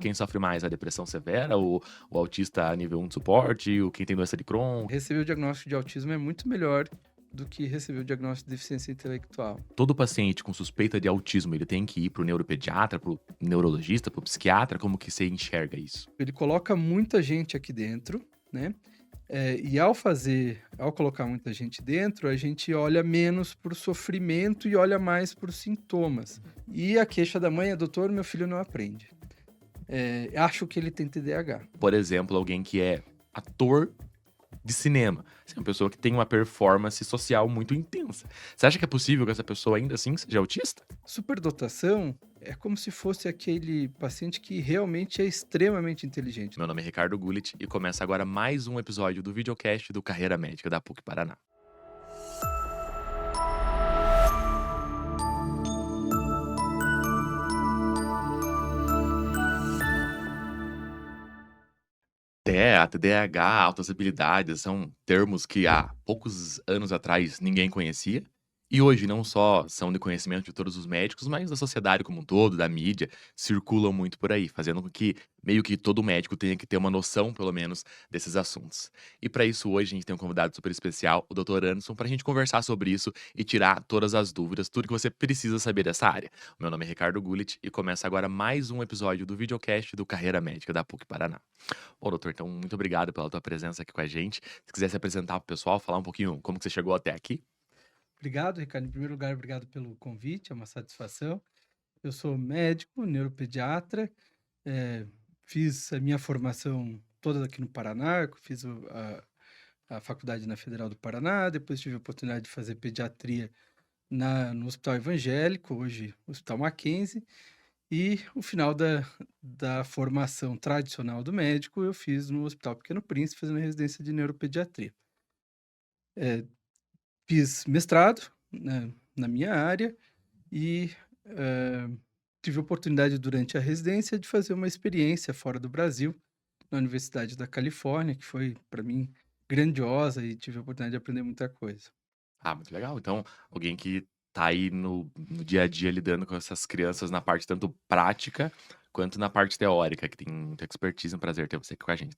Quem sofre mais a depressão severa, o autista nível 1 de suporte, o quem tem doença de Crohn? Receber o diagnóstico de autismo é muito melhor do que receber o diagnóstico de deficiência intelectual. Todo paciente com suspeita de autismo, ele tem que ir para o neuropediatra, para o neurologista, para o psiquiatra? Como que você enxerga isso? Ele coloca muita gente aqui dentro, né? E ao colocar muita gente dentro, a gente olha menos para o sofrimento e olha mais para os sintomas. E a queixa da mãe é: doutor, meu filho não aprende. Acho que ele tem TDAH. Por exemplo, alguém que é ator de cinema, assim, uma pessoa que tem uma performance social muito intensa. Você acha que é possível que essa pessoa ainda assim seja autista? Superdotação é como se fosse aquele paciente que realmente é extremamente inteligente. Meu nome é Ricardo Gullit e começa agora mais um episódio do videocast do Carreira Médica da PUC Paraná. A TDAH, altas habilidades, são termos que há poucos anos atrás ninguém conhecia. E hoje não só são de conhecimento de todos os médicos, mas da sociedade como um todo, da mídia, circulam muito por aí, fazendo com que meio que todo médico tenha que ter uma noção, pelo menos, desses assuntos. E para isso hoje a gente tem um convidado super especial, o Dr. Anderson, para a gente conversar sobre isso e tirar todas as dúvidas, tudo que você precisa saber dessa área. Meu nome é Ricardo Gullit e começa agora mais um episódio do videocast do Carreira Médica da PUC Paraná. Bom, doutor, então muito obrigado pela tua presença aqui com a gente. Se quiser se apresentar para o pessoal, falar um pouquinho como que você chegou até aqui. Obrigado, Ricardo. Em primeiro lugar, obrigado pelo convite, é uma satisfação. Eu sou médico, neuropediatra, eh, fiz a minha formação toda aqui no Paraná, eu fiz a faculdade na Federal do Paraná, depois tive a oportunidade de fazer pediatria no Hospital Evangélico, hoje Hospital Mackenzie, e o final da formação tradicional do médico eu fiz no Hospital Pequeno Príncipe, fazendo residência de neuropediatria. Eh, Fiz mestrado, né, na minha área e, tive a oportunidade durante a residência de fazer uma experiência fora do Brasil, na Universidade da Califórnia, que foi para mim grandiosa e tive a oportunidade de aprender muita coisa. Ah, muito legal. Então, alguém que tá aí no dia a dia lidando com essas crianças na parte tanto prática, quanto na parte teórica, que tem muita expertise, um prazer ter você aqui com a gente.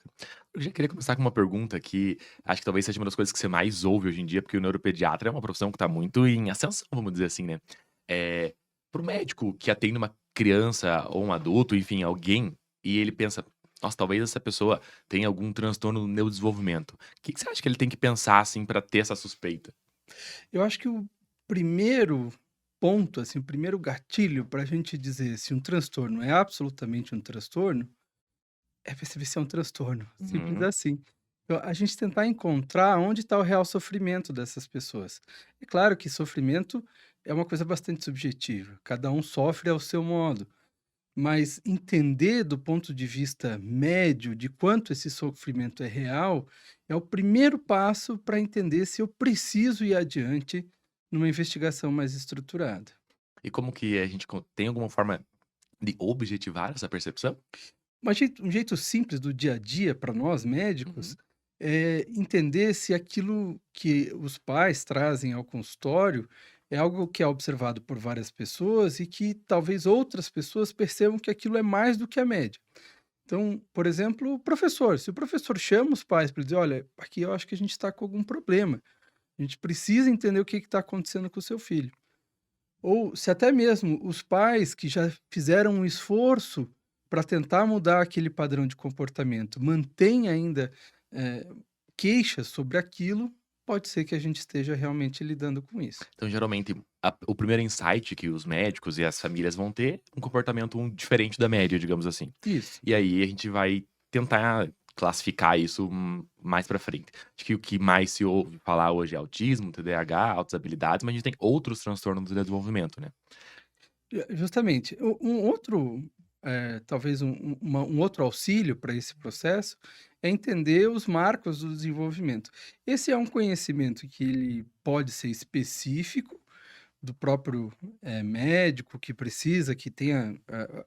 Eu já queria começar com uma pergunta que acho que talvez seja uma das coisas que você mais ouve hoje em dia, porque o neuropediatra é uma profissão que tá muito em ascensão, vamos dizer assim, né. Para o médico que atende uma criança ou um adulto, enfim, alguém, e ele pensa: "Nossa, talvez essa pessoa tenha algum transtorno no neurodesenvolvimento". O que que você acha que ele tem que pensar, assim, pra ter essa suspeita? Eu acho que o primeiro ponto, assim, o primeiro gatilho para a gente dizer se um transtorno é absolutamente um transtorno, é perceber se é um transtorno, simples Uhum. assim. Então, a gente tentar encontrar onde está o real sofrimento dessas pessoas. É claro que sofrimento é uma coisa bastante subjetiva, cada um sofre ao seu modo, mas entender do ponto de vista médio de quanto esse sofrimento é real, é o primeiro passo para entender se eu preciso ir adiante numa investigação mais estruturada. E como que a gente tem alguma forma de objetivar essa percepção? Um jeito simples do dia a dia para nós médicos Uhum. é entender se aquilo que os pais trazem ao consultório é algo que é observado por várias pessoas e que talvez outras pessoas percebam que aquilo é mais do que a média. Então, por exemplo, o professor. Se o professor chama os pais para dizer: olha, aqui eu acho que a gente está com algum problema, a gente precisa entender o que está acontecendo com o seu filho. Ou se até mesmo os pais que já fizeram um esforço para tentar mudar aquele padrão de comportamento, mantêm ainda, eh, queixas sobre aquilo, pode ser que a gente esteja realmente lidando com isso. Então, geralmente, o primeiro insight que os médicos e as famílias vão ter, é um comportamento diferente da média, digamos assim. Isso. E aí a gente vai tentar classificar isso, mais pra frente. Acho que o que mais se ouve falar hoje é autismo, TDAH, altas habilidades, mas a gente tem outros transtornos do desenvolvimento, né. Justamente. Um outro, talvez um outro auxílio para esse processo, é entender os marcos do desenvolvimento. Esse é um conhecimento que ele pode ser específico do próprio, médico que precisa, que tenha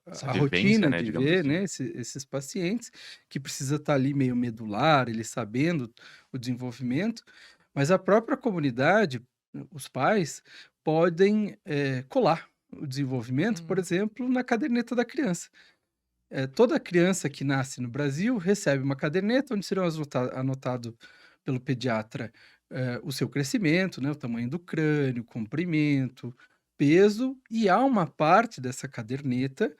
Essa a vivência, rotina né, de digamos ver, assim. né, esses pacientes, que precisa estar ali meio medular, ele sabendo o desenvolvimento, mas a própria comunidade, os pais, podem, colar o desenvolvimento, por Uhum. exemplo, na caderneta da criança. Toda criança que nasce no Brasil recebe uma caderneta onde serão anotado pelo pediatra, o seu crescimento, né, o tamanho do crânio, comprimento, peso, e há uma parte dessa caderneta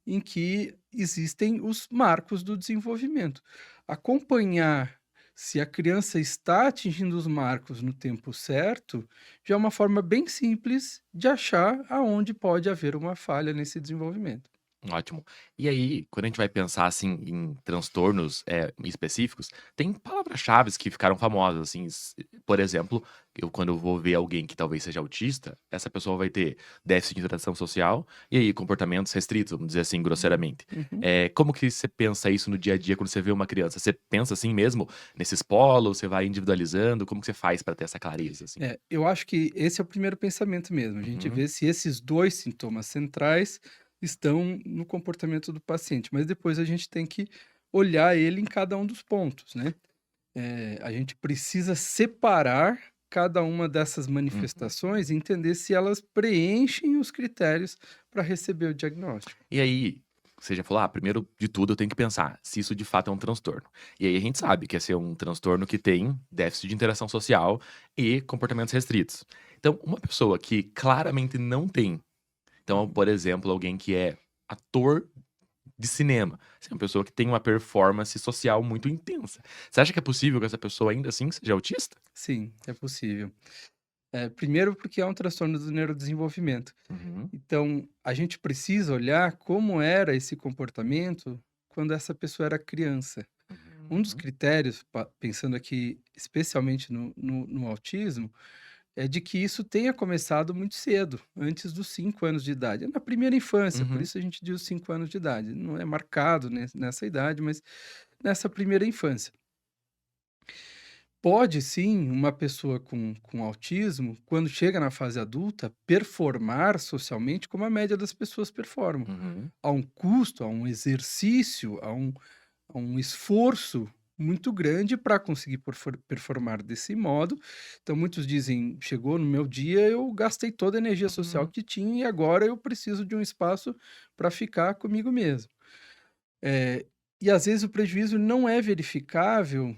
em que existem os marcos do desenvolvimento. Acompanhar se a criança está atingindo os marcos no tempo certo, já é uma forma bem simples de achar aonde pode haver uma falha nesse desenvolvimento. Ótimo. E aí, quando a gente vai pensar, assim, em transtornos, específicos, tem palavras-chaves que ficaram famosas, assim, por exemplo, quando eu vou ver alguém que talvez seja autista, essa pessoa vai ter déficit de interação social e aí comportamentos restritos, vamos dizer assim, grosseiramente. Uhum. Como que você pensa isso no dia a dia quando você vê uma criança? Você pensa assim mesmo, nesses polos, você vai individualizando, como que você faz para ter essa clareza, assim? Eu acho que esse é o primeiro pensamento mesmo, a gente Uhum, vê se esses 2 sintomas centrais estão no comportamento do paciente, mas depois a gente tem que olhar ele em cada um dos pontos, né. A gente precisa separar cada uma dessas uhum. manifestações e entender se elas preenchem os critérios para receber o diagnóstico. E aí, você já falou: "Ah, primeiro de tudo eu tenho que pensar se isso de fato é um transtorno". E aí a gente sabe que esse é um transtorno que tem déficit de interação social e comportamentos restritos. Então, uma pessoa que claramente não tem, então, Uhum. por exemplo, alguém que é ator de cinema, assim, uma pessoa que tem uma performance social muito intensa. Você acha que é possível que essa pessoa ainda assim seja autista? Sim, é possível. Primeiro porque é um transtorno do neurodesenvolvimento. Uhum, Então, a gente precisa olhar como era esse comportamento quando essa pessoa era criança. Um dos uhum, critérios, pensando aqui especialmente no autismo, é de que isso tenha começado muito cedo, antes dos 5 anos de idade. É na primeira infância, por uhum, isso a gente diz os 5 anos de idade. Não é marcado nessa idade, mas nessa primeira infância. Pode sim, uma pessoa com autismo, quando chega na fase adulta, performar socialmente como a média das pessoas performam. uhum, Há um custo, há um exercício, há um esforço muito grande para conseguir performar desse modo. Então, muitos dizem: chegou no meu dia, eu gastei toda a energia social uhum, que tinha e agora eu preciso de um espaço para ficar comigo mesmo. Eh, e às vezes o prejuízo não é verificável,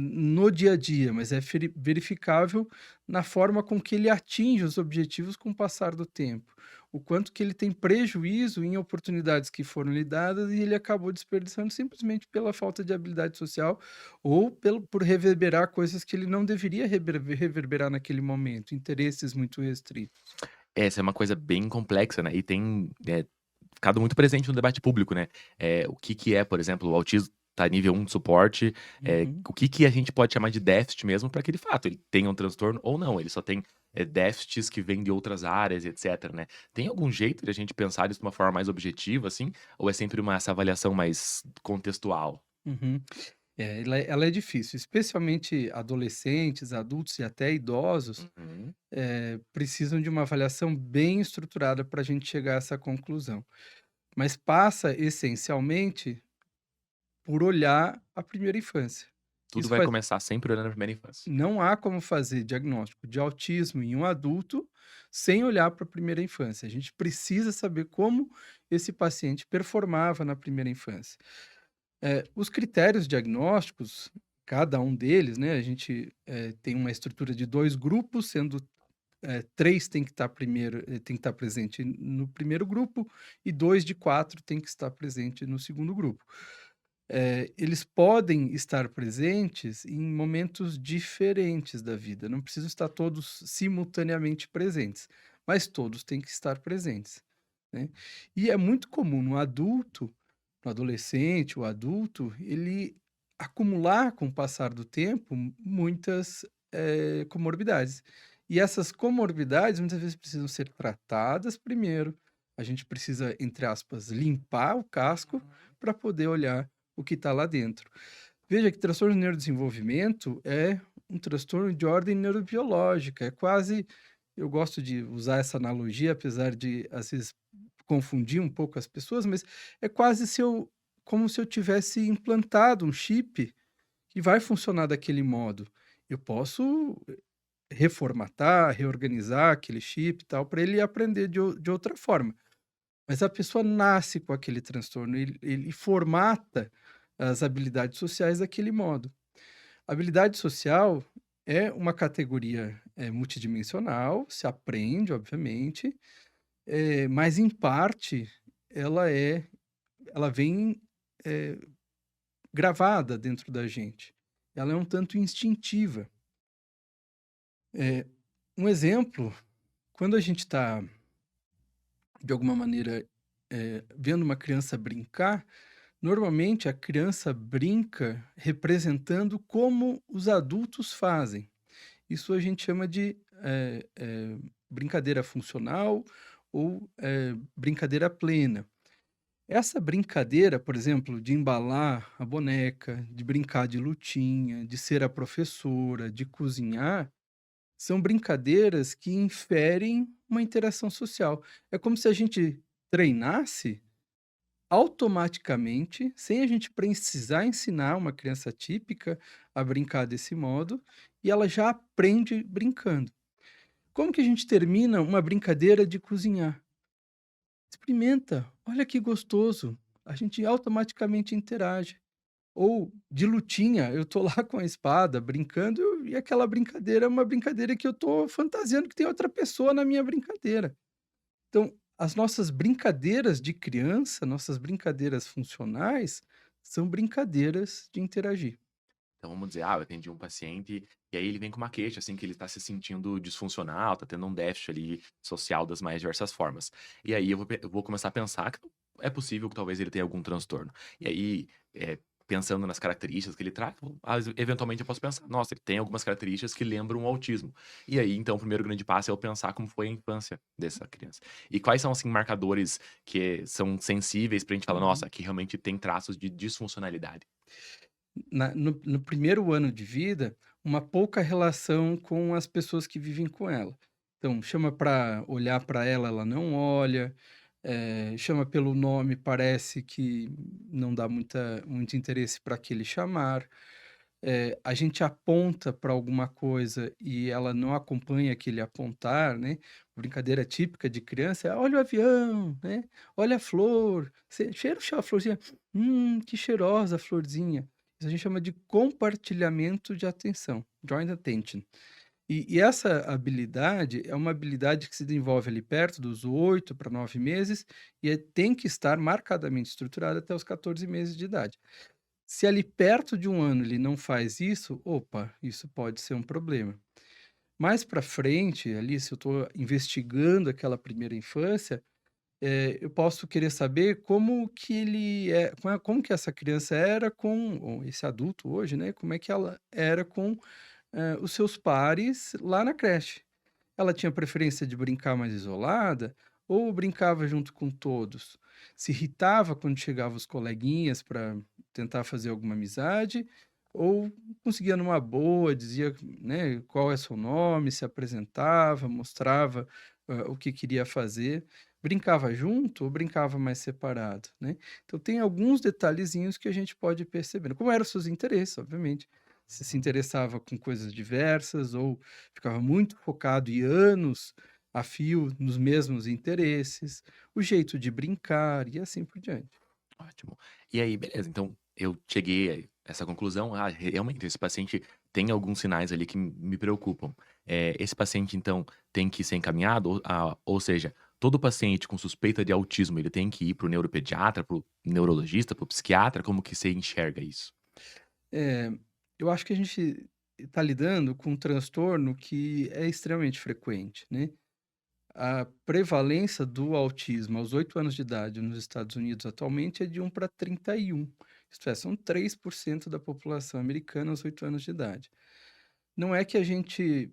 no dia a dia, mas é verificável na forma com que ele atinge os objetivos com o passar do tempo. O quanto que ele tem prejuízo em oportunidades que foram lhe dadas e ele acabou desperdiçando simplesmente pela falta de habilidade social ou por reverberar coisas que ele não deveria reverberar naquele momento, interesses muito restritos. essa é uma coisa bem complexa, né, e tem, ficado muito presente no debate público, né. O que que é, por exemplo, o autismo tá nível 1 de suporte, Uhum. o que que a gente pode chamar de déficit mesmo para que de fato ele tenha um transtorno ou não, ele só tem, déficits que vêm de outras áreas e etcétera, né. Tem algum jeito de a gente pensar isso de uma forma mais objetiva, assim, ou é sempre essa avaliação mais contextual? Uhum. Ela é difícil, especialmente adolescentes, adultos e até idosos, Uhum, precisam de uma avaliação bem estruturada para a gente chegar a essa conclusão. Mas passa essencialmente por olhar a primeira infância. tudo Isso vai faz começar sempre olhando a primeira infância. Não há como fazer diagnóstico de autismo em um adulto sem olhar para a primeira infância. A gente precisa saber como esse paciente performava na primeira infância. Os critérios diagnósticos, cada um deles, né, a gente, tem uma estrutura de 2 grupos, sendo, 3 tem que estar presente no primeiro grupo e 2 de 4 tem que estar presente no segundo grupo. Eles podem estar presentes em momentos diferentes da vida, não precisam estar todos simultaneamente presentes, mas todos têm que estar presentes, né. E é muito comum no adolescente, o adulto, ele acumular com o passar do tempo muitas, comorbidades. E essas comorbidades muitas vezes precisam ser tratadas primeiro, a gente precisa, entre aspas, "limpar o casco" para poder olhar o que está lá dentro. Veja que transtorno de neurodesenvolvimento é um transtorno de ordem neurobiológica, é quase, eu gosto de usar essa analogia, apesar de às vezes confundir um pouco as pessoas, mas é quase como se eu tivesse implantado um chip que vai funcionar daquele modo. Eu posso reformatar, reorganizar aquele chip e tal, para ele aprender de outra forma. mas a pessoa nasce com aquele transtorno, ele formata as habilidades sociais daquele modo. Habilidade social é uma categoria, multidimensional, se aprende, obviamente, mas em parte ela é ela vem, eh, gravada dentro da gente. Ela é um tanto instintiva. Eh, um exemplo, quando a gente está, de alguma maneira, vendo uma criança brincar, normalmente a criança brinca representando como os adultos fazem. Isso a gente chama de, brincadeira funcional ou, brincadeira plena. Essa brincadeira, por exemplo, de embalar a boneca, de brincar de lutinha, de ser a professora, de cozinhar, são brincadeiras que inferem uma interação social. É como se a gente treinasse automaticamente, sem a gente precisar ensinar uma criança típica a brincar desse modo, e ela já aprende brincando. Como que a gente termina uma brincadeira de cozinhar? Experimenta, olha que gostoso. A gente automaticamente interage. Ou de lutinha, eu tô lá com a espada brincando e aquela brincadeira é uma brincadeira que eu tô fantasiando que tem outra pessoa na minha brincadeira. Então, as nossas brincadeiras de criança, nossas brincadeiras funcionais, são brincadeiras de interagir. Então vamos dizer, eu atendi um paciente e aí ele vem com uma queixa, assim, que ele tá se sentindo disfuncional, tá tendo um déficit ali social das mais diversas formas. E aí eu vou começar a pensar que é possível que talvez ele tenha algum transtorno. E aí, pensando nas características que ele traz, eventualmente eu posso pensar, nossa, ele tem algumas características que lembram o autismo. E aí, então, o primeiro grande passo é eu pensar como foi a infância dessa criança. E quais são, assim, marcadores que são sensíveis pra gente falar, nossa, Uhum. aqui realmente tem traços de disfuncionalidade. No primeiro ano de vida, uma pouca relação com as pessoas que vivem com ela. Então, chama para olhar para ela, ela não olha, chama pelo nome, parece que não dá muito interesse para aquele chamar. A gente aponta para alguma coisa e ela não acompanha aquele apontar, né. Brincadeira típica de criança é: "Olha o avião", né, "Olha a flor", você cheira a florzinha, que cheirosa a florzinha". Isso a gente chama de compartilhamento de atenção, joint attention. E essa habilidade é uma habilidade que se desenvolve ali perto dos 8 para 9 meses e tem que estar marcadamente estruturada até os 14 meses de idade. Se ali perto de um ano ele não faz isso, opa, isso pode ser um problema. Mais para frente, ali, se eu estou investigando aquela primeira infância, eu posso querer saber como que ele é, como que essa criança era com, ou esse adulto hoje, né? Como é que ela era com os seus pares lá na creche. Ela tinha preferência de brincar mais isolada ou brincava junto com todos? Se irritava quando chegavam os coleguinhas para tentar fazer alguma amizade ou conseguia numa boa, dizia, né, qual é seu nome, se apresentava, mostrava, o que queria fazer. Brincava junto ou brincava mais separado, né? Então tem alguns detalhezinhos que a gente pode perceber. Como eram os seus interesses, obviamente. Se interessava com coisas diversas ou ficava muito focado e anos a fio nos mesmos interesses, o jeito de brincar e assim por diante. Ótimo. E aí, beleza, então eu cheguei a essa conclusão, realmente esse paciente tem alguns sinais ali que me preocupam. Esse paciente então tem que ser encaminhado, ou seja, todo paciente com suspeita de autismo, ele tem que ir para o neuropediatra, para o neurologista, para o psiquiatra, como que você enxerga isso? Eh, eu acho que a gente está lidando com um transtorno que é extremamente frequente, né. A prevalência do autismo aos 8 anos de idade nos Estados Unidos atualmente é de 1 para 31. Isto é, são 3% da população americana aos 8 anos de idade. Não é que a gente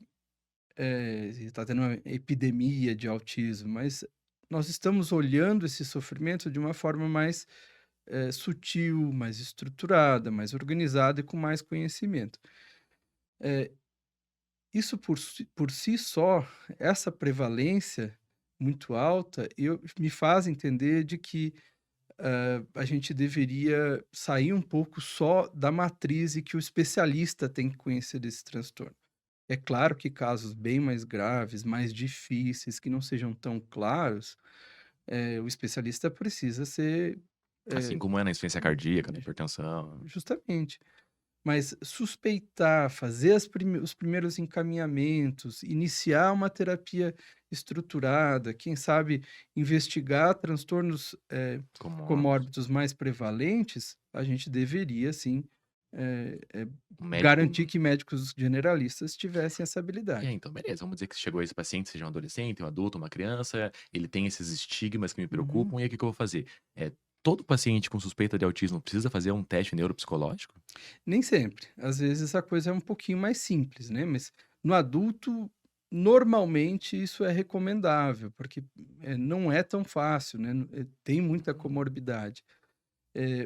está tendo uma epidemia de autismo, mas nós estamos olhando esse sofrimento de uma forma mais, sutil, mais estruturada, mais organizada e com mais conhecimento. Eh, isso por si só, essa prevalência muito alta, me faz entender de que, a gente deveria sair um pouco só da matriz e que o especialista tem que conhecer desse transtorno. É claro que casos bem mais graves, mais difíceis, que não sejam tão claros, o especialista precisa ser, Assim eh, como é na insuficiência cardíaca, na hipertensão. justamente. Mas suspeitar, fazer os primeiros encaminhamentos, iniciar uma terapia estruturada, quem sabe investigar transtornos, Como óbvio. comórbidos mais prevalentes, a gente deveria sim, O médico. garantir que médicos generalistas tivessem essa habilidade. Então beleza, vamos dizer que chegou esse paciente, seja um adolescente, um adulto, uma criança, ele tem esses estigmas que me Uhum. preocupam, e aí o que que eu vou fazer? Todo paciente com suspeita de autismo precisa fazer um teste neuropsicológico? Nem sempre. Às vezes a coisa é um pouquinho mais simples, né, mas no adulto, normalmente isso é recomendável, porque, não é tão fácil, né, tem muita Hum, comorbidade.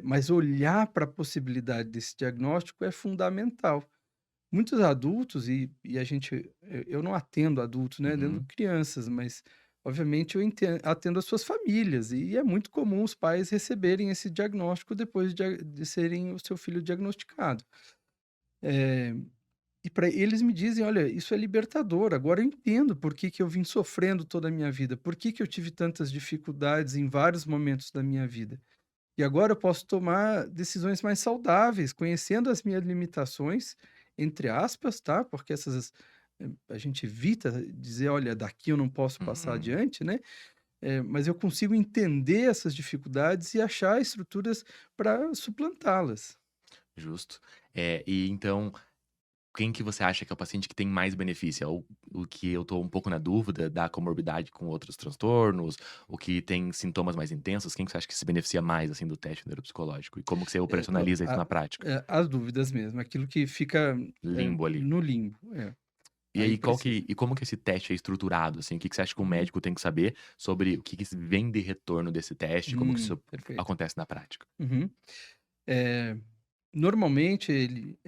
Mas olhar para a possibilidade desse diagnóstico é fundamental. Muitos adultos e a gente eu não atendo adultos, né, atendo uhum. crianças, mas obviamente eu atendo as suas famílias, e é muito comum os pais receberem esse diagnóstico depois de serem o seu filho diagnosticado. Eh, e para eles me dizem: "Olha, isso é libertador, agora eu entendo por que que eu vim sofrendo toda a minha vida, por que que eu tive tantas dificuldades em vários momentos da minha vida. E agora eu posso tomar decisões mais saudáveis, conhecendo as minhas limitações, entre aspas, tá, porque a gente evita dizer: "Olha, daqui eu não posso passar Uhum, adiante", né, mas eu consigo entender essas dificuldades e achar estruturas para suplantá-las. justo. E então, quem que você acha que é o paciente que tem mais benefício? É o que eu tô um pouco na dúvida da comorbidade com outros transtornos, o que tem sintomas mais intensos, quem que você acha que se beneficia mais, assim, do teste neuropsicológico? E como que você Não, operacionaliza isso na prática? as dúvidas mesmo, aquilo que fica, Limbo ali. no limbo, E aí aí precisa. e como que esse teste é estruturado, assim? O que que você acha que um Uhum. médico tem que saber sobre o que que vem de retorno desse teste, como que isso Perfeito. acontece na prática? Uhum. Eh Normalmente ele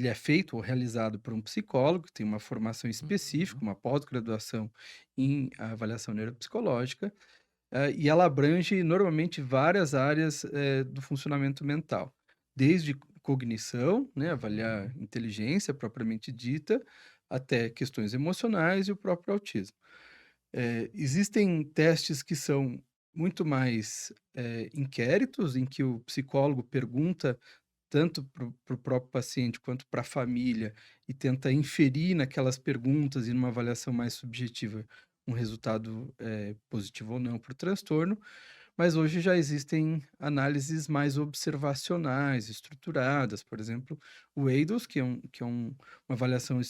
é feito ou realizado por um psicólogo que tem uma formação específica, Uhum, uma pós-graduação em avaliação neuropsicológica, e ela abrange normalmente várias áreas, do funcionamento mental, desde cognição, né, avaliar uhum. inteligência propriamente dita, até questões emocionais e o próprio autismo. Existem testes que são muito mais, inquéritos, em que o psicólogo pergunta tanto para o próprio paciente quanto para a família, e tenta inferir naquelas perguntas e numa avaliação mais subjetiva um resultado, positivo ou não para o transtorno, mas hoje já existem análises mais observacionais, estruturadas, por exemplo, o EIDOS, uma avaliação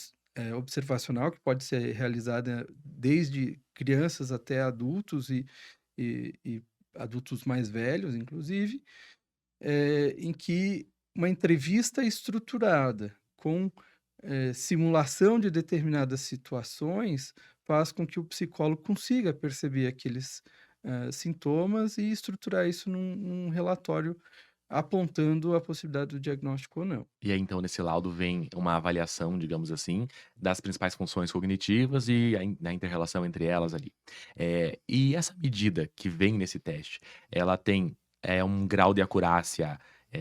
observacional que pode ser realizada desde crianças até adultos e adultos mais velhos inclusive, em que uma entrevista estruturada com, simulação de determinadas situações faz com que o psicólogo consiga perceber aqueles, sintomas e estruturar isso num relatório apontando a possibilidade do diagnóstico ou não. E aí, então, nesse laudo vem uma avaliação, digamos assim, das principais funções cognitivas e a inter-relação entre elas ali. E essa medida que vem nesse teste, ela tem, um grau de acurácia,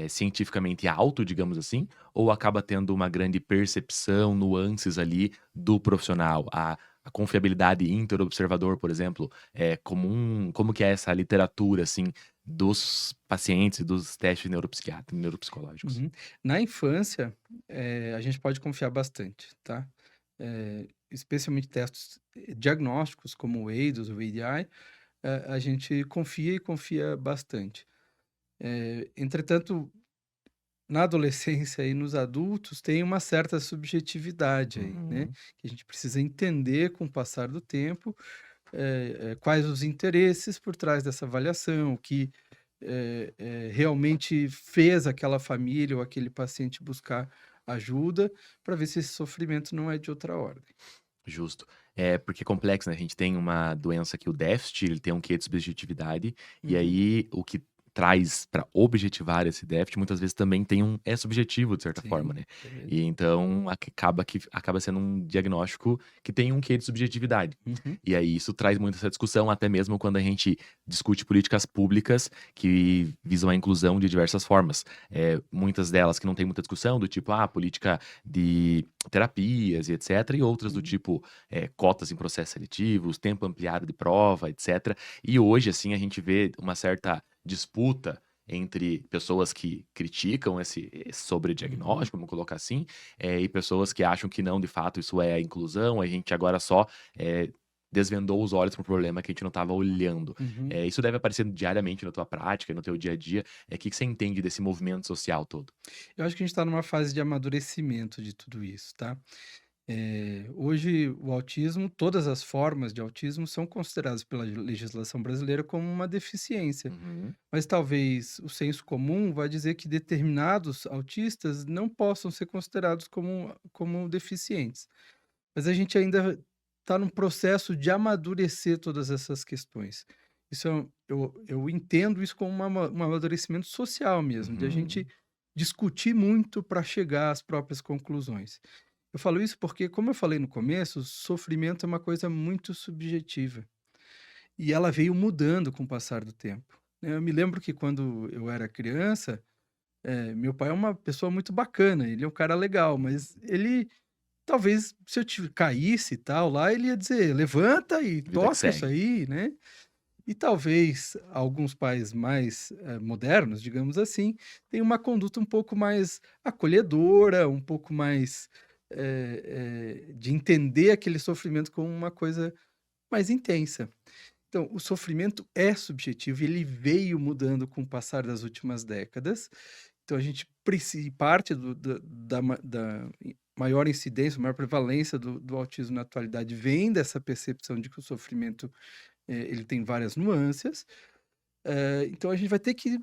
cientificamente alto, digamos assim, ou acaba tendo uma grande percepção, nuances ali do profissional? A confiabilidade inter-observador, por exemplo, é comum? Como que é essa literatura, assim, dos pacientes e dos testes neuropsicológicos? Uhum. Na infância, a gente pode confiar bastante, tá? Especialmente testes diagnósticos como o EIDOS, o EDI, a gente confia e confia bastante. Entretanto, na adolescência e nos adultos tem uma certa subjetividade aí, né, Uhum. que a gente precisa entender com o passar do tempo, quais os interesses por trás dessa avaliação, o que, realmente fez aquela família ou aquele paciente buscar ajuda, para ver se esse sofrimento não é de outra ordem. Justo. É, porque é complexo, né, a gente tem uma doença que o déficit, ele tem um quê de subjetividade, e Uhum, aí o que traz para objetivar esse déficit, muitas vezes também é subjetivo de certa forma, Sim, né. beleza. E então acaba sendo um diagnóstico que tem um quê de subjetividade. Uhum, E aí isso traz muito essa discussão, até mesmo quando a gente discute políticas públicas que visam a inclusão de diversas formas. Muitas delas que não tem muita discussão, do tipo, política de terapias e etcétera, e outras do uhum, tipo, cotas em processos seletivos, tempo ampliado de prova, etcétera. E hoje, assim, a gente vê uma certa disputa entre pessoas que criticam esse uhum. sobrediagnóstico, vamos colocar assim, e pessoas que acham que não, de fato, isso é a inclusão, a gente agora só, desvendou os olhos para um problema que a gente não estava olhando. Uhum. Isso deve aparecer diariamente na tua prática, no teu dia a dia. Que você entende desse movimento social todo? Eu acho que a gente está numa fase de amadurecimento de tudo isso, tá? Hoje o autismo, todas as formas de autismo são consideradas pela legislação brasileira como uma deficiência, Uhum, mas talvez o senso comum vai dizer que determinados autistas não possam ser considerados como deficientes. Mas a gente ainda está num processo de amadurecer todas essas questões. Isso eu entendo isso como um amadurecimento social mesmo, de a gente uhum, discutir muito para chegar às próprias conclusões. Eu falo isso porque, como eu falei no começo, o sofrimento é uma coisa muito subjetiva, e ela veio mudando com o passar do tempo, né. Eu me lembro que quando eu era criança, meu pai é uma pessoa muito bacana, ele é um cara legal, mas ele talvez se eu caísse e tal lá, ele ia dizer: "Levanta e vida que toca isso segue. aí", né. E talvez alguns pais mais, modernos, digamos assim, tenham uma conduta um pouco mais acolhedora, um pouco mais, de entender aquele sofrimento como uma coisa mais intensa. Então, o sofrimento é subjetivo e ele veio mudando com o passar das últimas décadas. Então a gente parte da maior incidência, maior prevalência do autismo na atualidade vem dessa percepção de que o sofrimento, ele tem várias nuances. Então a gente vai ter que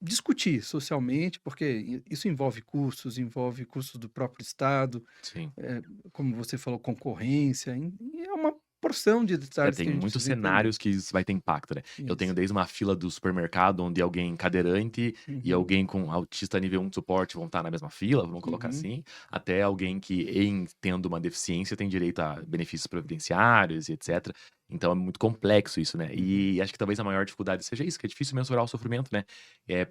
discutir socialmente, porque isso envolve custos do próprio estado, Sim. eh, como você falou, concorrência, e é uma porção de detalhes Tem que a gente muitos precisa entender. cenários que isso vai ter impacto, né. Eu tenho Isso. desde uma fila do supermercado, onde alguém cadeirante e Uhum, alguém com autista nível 1 de suporte vão estar na mesma fila, vamos colocar uhum, assim, até alguém que, tendo uma deficiência, tem direito a benefícios previdenciários e etcétera. Então é muito complexo isso, né. uhum, E acho que talvez a maior dificuldade seja isso, que é difícil mensurar o sofrimento, né.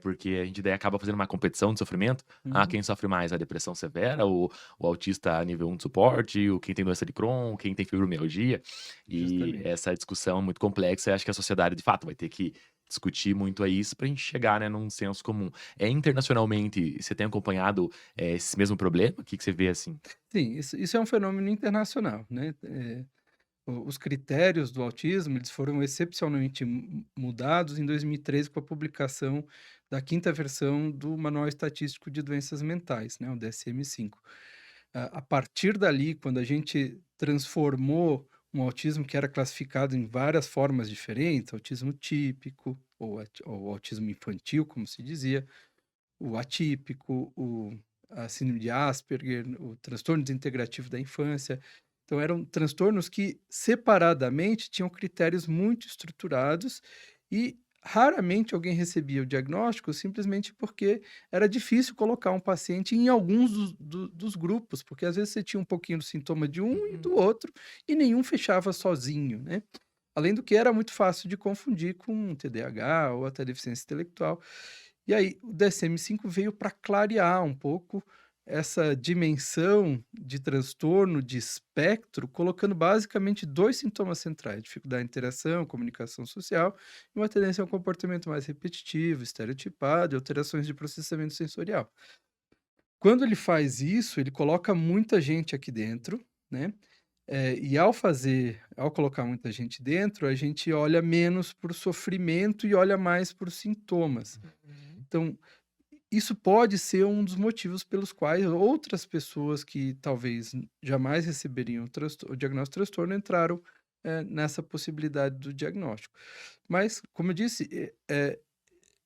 Porque a gente daí acaba fazendo uma competição de sofrimento. uhum, Quem sofre mais? A depressão severa, o autista nível 1 de suporte, o quem tem doença de Crohn, quem tem fibromialgia. E justamente. essa discussão é muito complexa e acho que a sociedade, de fato, vai ter que discutir muito aí isso pra gente chegar, né, num senso comum. Internacionalmente, você tem acompanhado, esse mesmo problema? O que que você vê assim? Sim, isso é um fenômeno internacional, né, os critérios do autismo, eles foram excepcionalmente mudados em 2013 com a publicação da quinta versão do Manual Estatístico de Doenças Mentais, né, o DSM-5. A partir dali, quando a gente transformou um autismo que era classificado em várias formas diferentes, autismo típico ou autismo infantil, como se dizia, o atípico, a síndrome de Asperger, o transtorno desintegrativo da infância. Então eram transtornos que separadamente tinham critérios muito estruturados e raramente alguém recebia o diagnóstico simplesmente porque era difícil colocar um paciente em alguns dos grupos, porque às vezes você tinha um pouquinho do sintoma de um e do Uhum. outro, e nenhum fechava sozinho, né. Além do que era muito fácil de confundir com TDAH ou até deficiência intelectual. E aí, o DSM-5 veio para clarear um pouco essa dimensão de transtorno de espectro, colocando basicamente 2 sintomas centrais: dificuldade de interação, comunicação social e uma tendência a um comportamento mais repetitivo, estereotipado e alterações de processamento sensorial. Quando ele faz isso, ele coloca muita gente aqui dentro, né, e ao colocar muita gente dentro, a gente olha menos para o sofrimento e olha mais para os sintomas. Uhum. Então, isso pode ser um dos motivos pelos quais outras pessoas que talvez jamais receberiam o diagnóstico de transtorno entraram, nessa possibilidade do diagnóstico. Mas, como eu disse,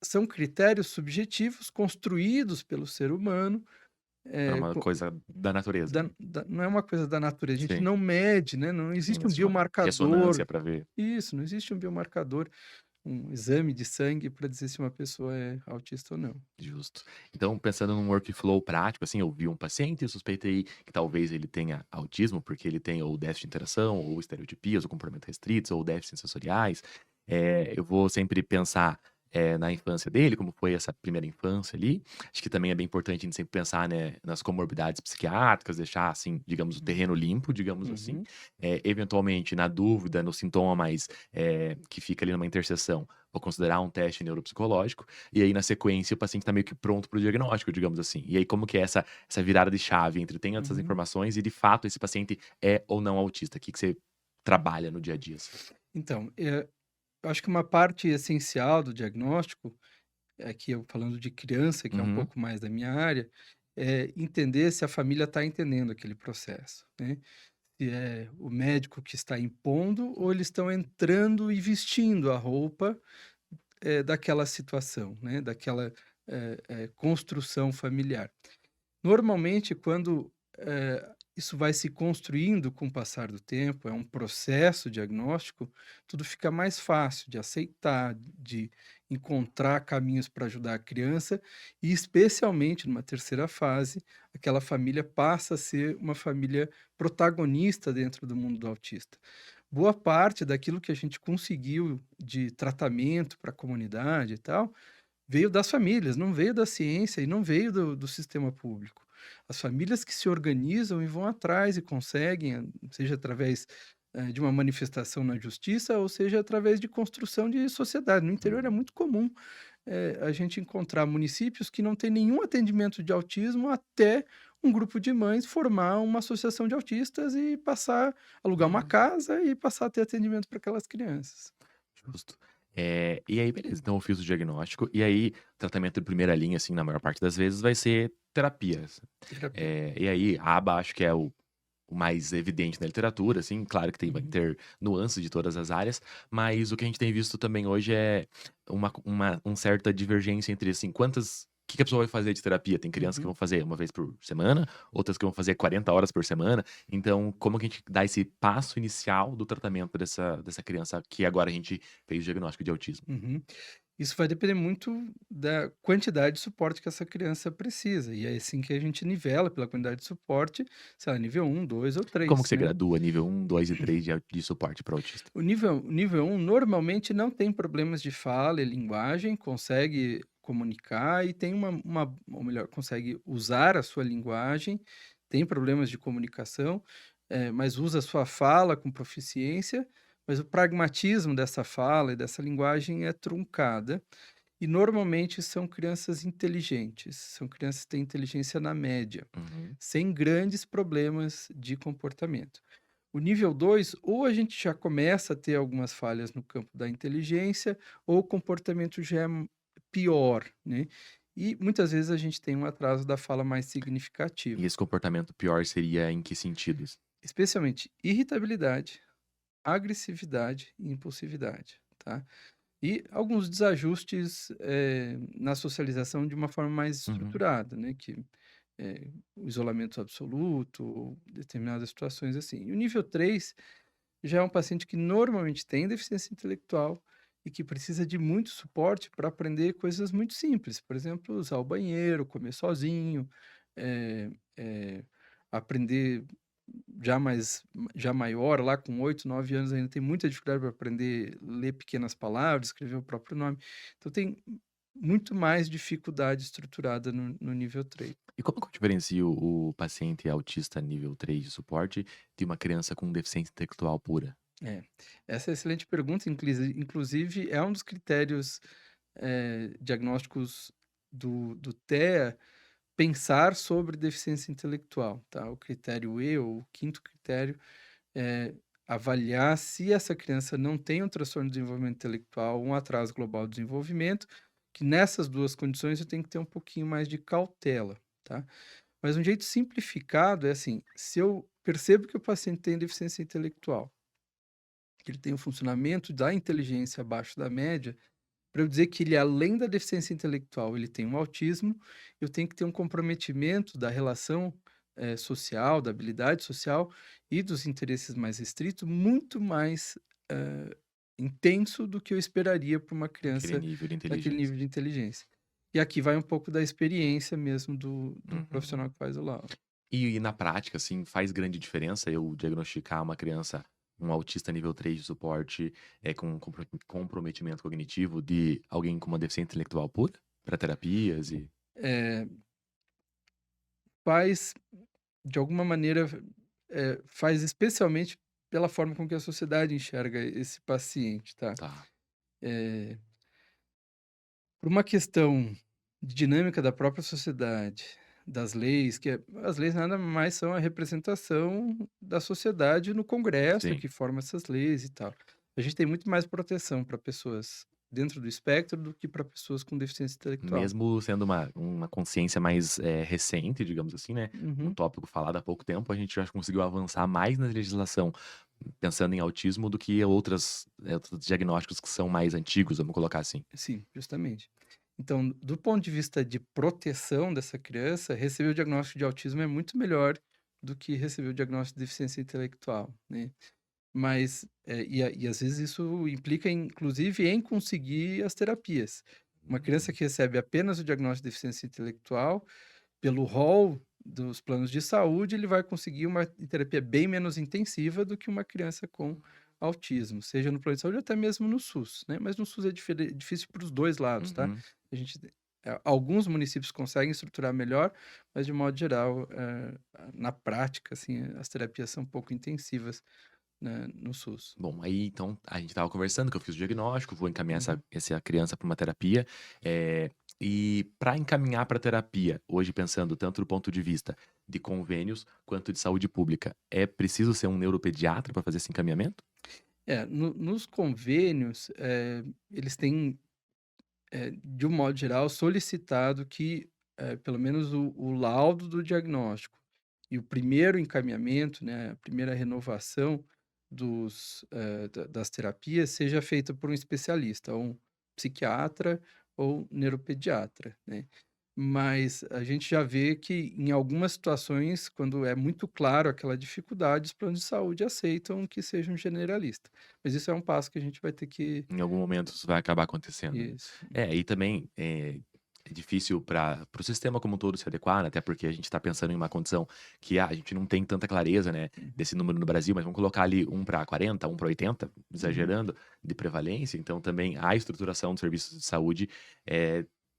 são critérios subjetivos construídos pelo ser humano, É eh, uma co coisa da natureza. não é uma coisa da natureza, a gente Sim. não mede, né, não Sim, existe um existe uma biomarcador. ressonância pra ver. Isso, não existe um biomarcador. um exame de sangue para dizer se uma pessoa é autista ou não. Justo. Então, pensando num workflow prático, assim, eu vi um paciente, eu suspeitei que talvez ele tenha autismo, porque ele tem ou déficit de interação, ou estereotipias, ou comportamento restritos, ou déficits sensoriais. Eu vou sempre pensar, na infância dele, como foi essa primeira infância ali. Acho que também é bem importante a gente sempre pensar, né, nas comorbidades psiquiátricas, deixar, assim, digamos, o terreno limpo, digamos assim. Uhum, Eventualmente, na dúvida, no sintoma mais, que fica ali numa interseção, vou considerar um teste neuropsicológico. E aí, na sequência, o paciente tá meio que pronto para o diagnóstico, digamos assim. E aí, como que é essa virada de chave entre tem essas uhum. informações e, de fato, esse paciente é ou não autista? O que que você trabalha no dia a dia, assim? Então, eu acho que uma parte essencial do diagnóstico, aqui eu falando de criança, que é um Uhum, pouco mais da minha área, é entender se a família está entendendo aquele processo, né? Se é o médico que está impondo ou eles estão entrando e vestindo a roupa, daquela situação, né, daquela, construção familiar. Normalmente, quando, isso vai se construindo com o passar do tempo, é um processo diagnóstico, tudo fica mais fácil de aceitar, de encontrar caminhos para ajudar a criança e, especialmente numa terceira fase, aquela família passa a ser uma família protagonista dentro do mundo do autista. Boa parte daquilo que a gente conseguiu de tratamento para a comunidade e tal, veio das famílias, não veio da ciência e não veio do sistema público. As famílias que se organizam e vão atrás e conseguem, seja através, de uma manifestação na justiça ou seja através de construção de sociedade. No interior é uhum. muito comum, a gente encontrar municípios que não têm nenhum atendimento de autismo até um grupo de mães formar uma associação de autistas e passar alugar uma Hum, casa e passar a ter atendimento para aquelas crianças. justo. E aí, beleza, então eu fiz o diagnóstico, e aí, tratamento de primeira linha, assim, na maior parte das vezes, vai ser terapias. Terapia. E aí, a aba acho que é o mais evidente na literatura, assim, claro que tem vai Uhum, ter nuances de todas as áreas, mas o que a gente tem visto também hoje é uma certa divergência entre, assim, quantas o que que a pessoa vai fazer de terapia? Tem crianças que uhum. vão fazer uma vez por semana, outras que vão fazer 40 horas por semana, então como que a gente dá esse passo inicial do tratamento dessa criança que agora a gente fez o diagnóstico de autismo? Uhum. Isso vai depender muito da quantidade de suporte que essa criança precisa, e é assim que a gente nivela pela quantidade de suporte, sei lá, nível um, 2 ou E como que 3, você né. gradua nível um, 2 e 3 de suporte para autista? O nível um normalmente não tem problemas de fala e linguagem, consegue comunicar e tem ou melhor, consegue usar a sua linguagem, tem problemas de comunicação, mas usa a sua fala com proficiência, mas o pragmatismo dessa fala e dessa linguagem é truncada. E normalmente são crianças inteligentes, são crianças que têm inteligência na média, Uhum. sem grandes problemas de comportamento. O nível 2 ou a gente já começa a ter algumas falhas no campo da inteligência, ou o comportamento já é pior, né. E muitas vezes a gente tem um atraso da fala mais E significativo, esse comportamento pior seria em que sentidos? especialmente irritabilidade, agressividade e impulsividade, tá. E alguns desajustes, na socialização de uma forma mais Uhum. estruturada, né, que, o isolamento absoluto, determinadas situações assim. E o nível 3 já é um paciente que normalmente tem deficiência intelectual e que precisa de muito suporte para aprender coisas muito simples, por exemplo, usar o banheiro, comer sozinho, eh aprender já maior, lá com 8 9 anos, ainda tem muita dificuldade para aprender ler pequenas palavras, escrever o próprio nome. Então tem muito mais dificuldade estruturada no nível 3. E como que eu diferencio o paciente autista nível 3 de suporte de uma criança com deficiência intelectual pura? É, essa é uma excelente pergunta, inclusive é um dos critérios, diagnósticos do TEA, pensar sobre deficiência intelectual, tá. O critério E, ou o quinto critério, é avaliar se essa criança não tem um transtorno de desenvolvimento intelectual, um atraso global do desenvolvimento, que nessas 2 condições eu tenho que ter um pouquinho mais de cautela, tá. Mas um jeito simplificado é assim, se eu percebo que o paciente tem deficiência intelectual, que ele tem um funcionamento da inteligência abaixo da média, para eu dizer que ele, além da deficiência intelectual, ele tem um autismo, eu tenho que ter um comprometimento da relação, social, da habilidade social e dos interesses mais restritos muito mais, intenso do que eu esperaria para uma Aquele criança nível de daquele inteligência. nível de inteligência. E aqui vai um pouco da experiência mesmo do Uhum. profissional que faz o laudo. E na prática, assim, faz grande diferença eu diagnosticar uma criança, um autista nível 3 de suporte, com comprometimento cognitivo de alguém com uma deficiência intelectual pura? Para terapias e Eh, faz, de alguma maneira, faz especialmente pela forma com que a sociedade enxerga esse paciente, tá. tá. Eh, por uma questão de dinâmica da própria sociedade, das leis, as leis nada mais são a representação da sociedade no Congresso, Sim. que forma essas leis e tal. A gente tem muito mais proteção para pessoas dentro do espectro do que para pessoas com deficiência intelectual. Mesmo sendo uma consciência mais, recente, digamos assim, né, um Uhum. tópico falado há pouco tempo, a gente já conseguiu avançar mais na legislação, pensando em autismo, do que outros diagnósticos que são mais antigos, vamos colocar assim. Sim, justamente. Então, do ponto de vista de proteção dessa criança, receber o diagnóstico de autismo é muito melhor do que receber o diagnóstico de deficiência intelectual, né. Mas, e às vezes isso implica inclusive em conseguir as terapias. Uma criança Hum. que recebe apenas o diagnóstico de deficiência intelectual, pelo rol dos planos de saúde, ele vai conseguir uma terapia bem menos intensiva do que uma criança com autismo, seja no plano de saúde ou até mesmo no SUS, né, mas no SUS é difícil para os 2 lados, tá. Uhum. A gente alguns municípios conseguem estruturar melhor, mas de modo geral, na prática, assim, as terapias são um pouco intensivas, né, no SUS. Bom, aí então a gente estava conversando que eu fiz o diagnóstico, vou encaminhar Uhum. essa criança para uma terapia, e para encaminhar para terapia, hoje pensando tanto do ponto de vista de convênios quanto de saúde pública, é preciso ser um neuropediatra para fazer esse encaminhamento? Nos convênios, eles têm, de um modo geral, solicitado que, pelo menos o laudo do diagnóstico e o primeiro encaminhamento, né, a primeira renovação das terapias seja feita por um especialista, ou um psiquiatra ou neuropediatra, né. Mas a gente já vê que em algumas situações, quando é muito claro aquela dificuldade, os planos de saúde aceitam que seja um generalista. Mas isso é um passo que a gente vai ter que. Em algum momento isso vai acabar acontecendo, né. Isso. É, e também, é difícil para o sistema como um todo se adequar, né, até porque a gente está pensando em uma condição que, a gente não tem tanta clareza, né, Uhum, desse número no Brasil, mas vamos colocar ali 1 para 40, 1 para 80, uhum. exagerando, de prevalência, então também a estruturação dos serviços de saúde,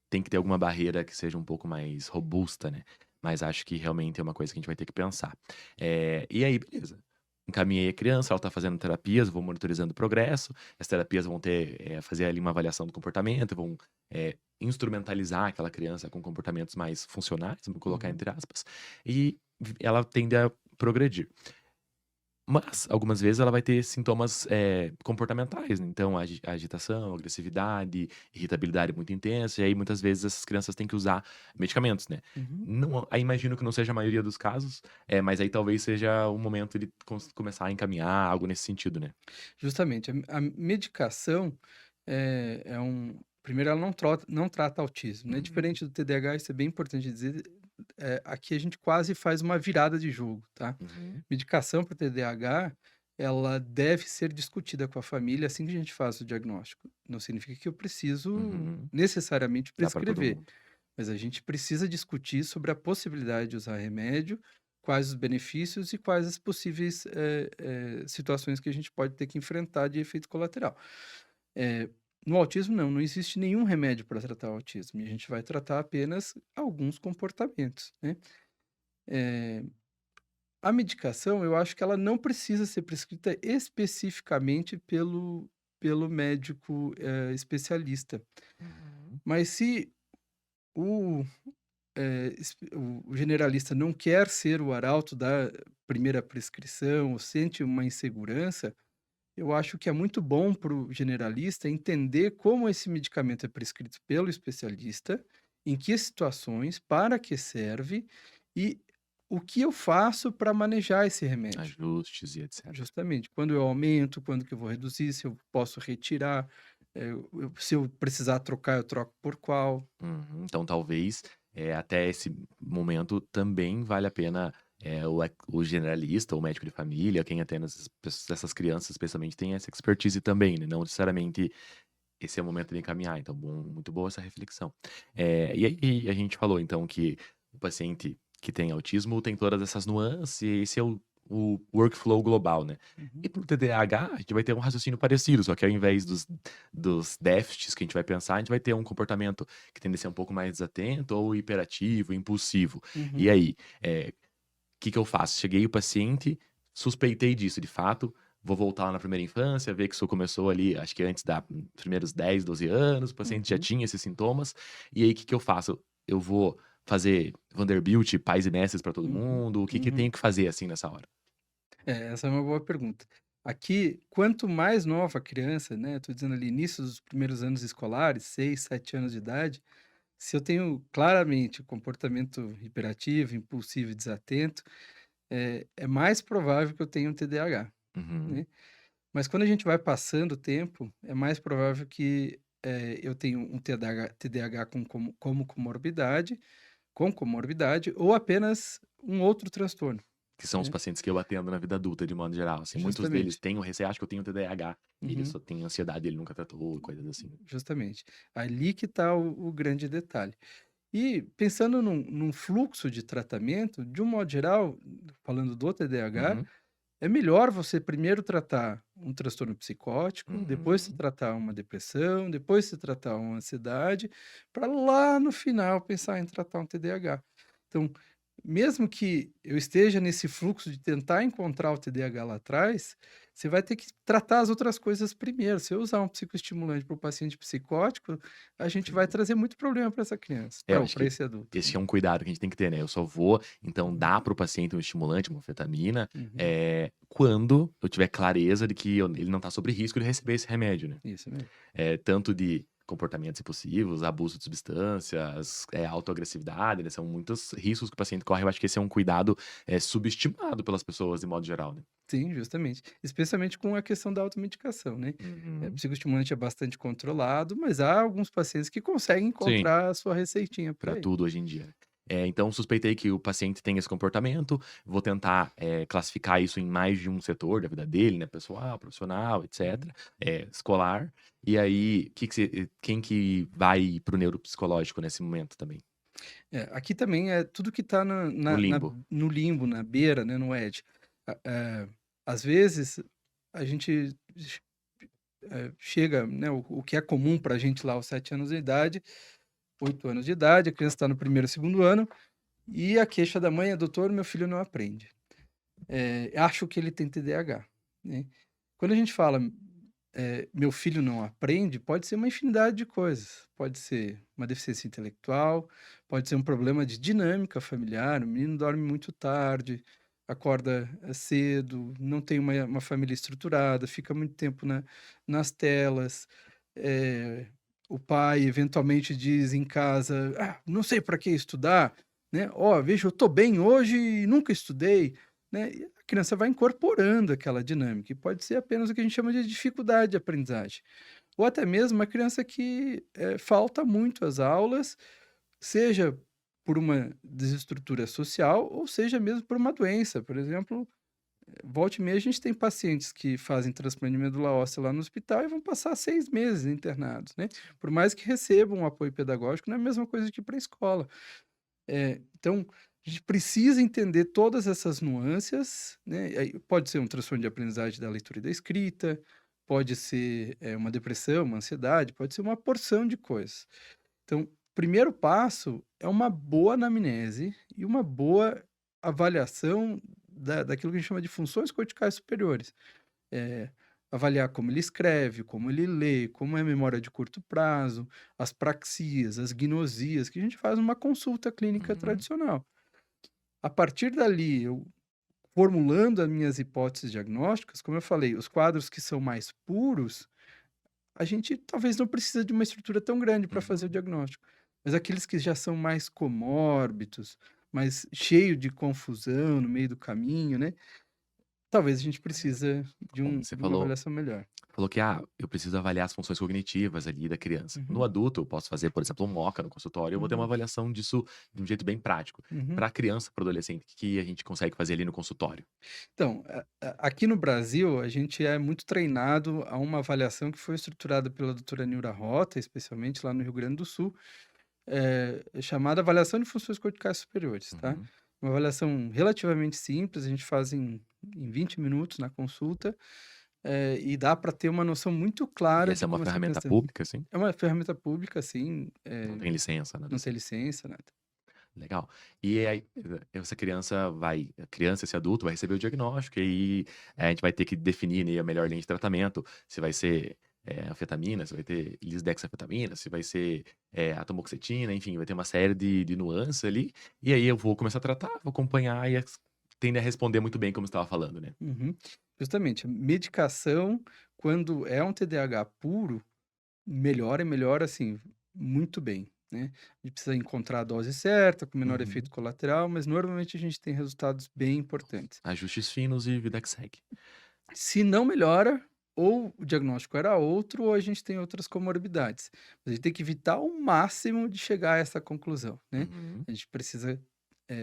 tem que ter alguma barreira que seja um pouco mais robusta, né, mas acho que realmente é uma coisa que a gente vai ter que pensar. E aí beleza, encaminhei a criança, ela está fazendo terapias, vou monitorizando o progresso, as terapias vão fazer ali uma avaliação do comportamento, vão, instrumentalizar aquela criança com comportamentos mais funcionais, vamos colocar Uhum. entre aspas, e ela tende a progredir. Mas, algumas vezes, ela vai ter sintomas, comportamentais, né, então agitação, agressividade, irritabilidade muito intensa, e aí muitas vezes essas crianças têm que usar medicamentos, né. Uhum. Não, aí imagino que não seja a maioria dos casos, mas aí talvez seja o momento de começar a encaminhar algo nesse sentido, né. Justamente, a medicação é um primeiro ela não trata autismo, né, Uhum, diferente do TDAH, isso é bem importante dizer, aqui a gente quase faz uma virada de jogo, tá. uhum, Medicação para o TDAH, ela deve ser discutida com a família assim que a gente faz o diagnóstico. Não significa que eu preciso uhum. necessariamente Dá para todo prescrever. mundo. Mas a gente precisa discutir sobre a possibilidade de usar remédio, quais os benefícios e quais as possíveis, situações que a gente pode ter que enfrentar de efeito colateral. Eh, no autismo não existe nenhum remédio para tratar o autismo, e a gente vai tratar apenas alguns comportamentos, né. Eh, a medicação, eu acho que ela não precisa ser prescrita especificamente pelo médico, especialista, Uhum. mas se o o generalista não quer ser o arauto da primeira prescrição ou sente uma insegurança, eu acho que é muito bom para o generalista entender como esse medicamento é prescrito pelo especialista, em que situações, para que serve e o que eu faço para manejar esse remédio. Ajustes e etcétera. Justamente, quando eu aumento, quando que eu vou reduzir, se eu posso retirar, se eu precisar trocar, eu troco por qual. Uhum. Então talvez, até esse momento também vale a pena, O generalista, ou médico de família, quem atende essas crianças especialmente tem essa expertise também, né, não necessariamente esse é o momento de encaminhar, então muito boa essa reflexão. E aí a gente falou então que o paciente que tem autismo tem todas essas nuances e esse é o workflow global, né. E Uhum, para o TDAH, a gente vai ter um raciocínio parecido, só que ao invés dos déficits que a gente vai pensar, a gente vai ter um comportamento que tende a ser um pouco mais desatento ou hiperativo, impulsivo. E uhum. aí, que eu faço? Cheguei o paciente, suspeitei disso, de fato, vou voltar lá na primeira infância, ver que isso começou ali, acho que antes da primeiros 10, 12 anos, o paciente já Uhum, tinha esses sintomas, e aí o que que eu faço? Eu vou fazer Vanderbilt, pais e mestres para todo uhum, mundo? O que que eu uhum. tenho que fazer, assim, nessa hora? Essa é uma boa pergunta. Aqui, quanto mais nova a criança, né, tô dizendo ali início dos primeiros anos escolares, 6, 7 anos de idade, se eu tenho claramente comportamento hiperativo, impulsivo e desatento, é mais provável que eu tenha um TDAH, Uhum, né. Mas quando a gente vai passando o tempo, é mais provável que, eu tenha um TDAH como comorbidade ou apenas um outro transtorno, que são os né, pacientes que eu atendo na vida adulta, de modo geral, assim, muitos deles justamente. têm o receio, "Acho que eu tenho TDAH", e ele Uhum. só tem ansiedade, ele nunca tratou, coisas assim. Justamente. Ali que está o grande detalhe. E pensando num fluxo de tratamento, de um modo geral, falando do TDAH, Uhum, é melhor você primeiro tratar um transtorno psicótico, depois se uhum. tratar uma depressão, depois se tratar uma ansiedade, para lá no final pensar em tratar um TDAH. Então, mesmo que eu esteja nesse fluxo de tentar encontrar o TDAH lá atrás, você vai ter que tratar as outras coisas primeiro. Se eu usar um psicoestimulante para o paciente psicótico, a gente vai Sim. trazer muito problema para essa criança, Eu para acho que esse adulto, esse né. é um cuidado que a gente tem que ter, né, eu só vou, então, Uhum, dar para o paciente um estimulante, uma anfetamina, uhum. quando eu tiver clareza de que ele não está sob risco de receber esse remédio, né. Isso mesmo. Tanto de comportamentos impulsivos, abuso de substâncias, autoagressividade, né, são muitos riscos que o paciente corre, eu acho que esse é um cuidado, subestimado pelas pessoas de modo geral, né. Sim, justamente. Especialmente com a questão da automedicação, né. Uhum. Psicoestimulante é bastante controlado, mas há alguns pacientes que conseguem Sim. encontrar a sua receitinha por Pra aí. tudo hoje em dia. Então suspeitei que o paciente tem esse comportamento, vou tentar, classificar isso em mais de um setor da vida dele, né, pessoal, profissional, Uhum. etcétera, escolar. E aí, que você quem que vai para o neuropsicológico nesse momento também? Aqui também é tudo que está No limbo. no limbo, na beira, né, no edge. Às vezes, a gente chega, né, o que é comum para a gente lá aos 7 anos de idade, 8 anos de idade, a criança está no primeiro, segundo ano, e a queixa da mãe é: "Doutor, meu filho não aprende. Acho que ele tem TDAH", né. Quando a gente fala, "Meu filho não aprende", pode ser uma infinidade de coisas. Pode ser uma deficiência intelectual, pode ser um problema de dinâmica familiar, o menino dorme muito tarde, acorda, cedo, não tem uma família estruturada, fica muito tempo nas telas. Eh, o pai eventualmente diz em casa: "Ah, não sei para que estudar", né, "Ó, veja, eu estou bem hoje e nunca estudei", né, e a criança vai incorporando aquela dinâmica e pode ser apenas o que a gente chama de dificuldade de aprendizagem. Ou até mesmo uma criança que, falta muito às aulas, seja por uma desestrutura social ou seja mesmo por uma doença. Por exemplo, volta e meia a gente tem pacientes que fazem transplante de medula óssea lá no hospital e vão passar 6 meses internados, né. Por mais que recebam um apoio pedagógico, não é a mesma coisa que ir para a escola. Então, a gente precisa entender todas essas nuances, né, e aí pode ser um transtorno de aprendizagem da leitura e da escrita, pode ser, uma depressão, uma ansiedade, pode ser uma porção de coisas. Então, primeiro passo é uma boa anamnese e uma boa avaliação daquilo que a gente chama de funções corticais superiores. Eh, avaliar como ele escreve, como ele lê, como é a memória de curto prazo, as praxias, as gnosias, que a gente faz uma consulta clínica Uhum. tradicional. A partir dali, eu formulando as minhas hipóteses diagnósticas, como eu falei, os quadros que são mais puros, a gente talvez não precisa de uma estrutura tão grande para fazer o Uhum. diagnóstico. Mas aqueles que já são mais comórbidos, mais cheio de confusão no meio do caminho, né, talvez a gente precisa Bom, de uma avaliação melhor. falou que, eu preciso avaliar as funções cognitivas ali da criança. No Uhum, adulto, eu posso fazer, por exemplo, um MOCA no consultório, eu vou ter uma uhum, avaliação disso de um jeito bem prático. uhum. Para criança, para adolescente, o que a gente consegue fazer ali no consultório? Então, aqui no Brasil, a gente é muito treinado a uma avaliação que foi estruturada pela doutora Nilda Rota, especialmente lá no Rio Grande do Sul, chamada avaliação de funções corticais superiores, tá? Uhum. Uma avaliação relativamente simples, a gente faz em 20 minutos na consulta, e dá para ter uma noção muito E clara essa de é uma como essa ferramenta criança pública, assim? é uma ferramenta pública, assim, Não tem licença, nada não tem assim? licença, nada. Legal. E aí, essa criança a criança, esse adulto vai receber o diagnóstico, e aí, a gente vai ter que definir, né, a melhor linha de tratamento, se vai ser, anfetamina, se vai ter lisdexanfetamina, se vai ser, atomoxetina, enfim, vai ter uma série de nuances ali, e aí eu vou começar a tratar, vou acompanhar e tende a responder muito bem, como você estava falando, né. Uhum. Justamente, medicação, quando é um TDAH puro, melhora e melhora, assim, muito bem, né. A gente precisa encontrar a dose certa, com menor efeito Uhum. colateral, mas normalmente a gente tem resultados bem importantes. Ajustes finos e vida que segue. Se não melhora, ou o diagnóstico era outro, ou a gente tem outras comorbidades. Mas a gente tem que evitar ao máximo de chegar a essa conclusão, né. Uhum. A gente precisa,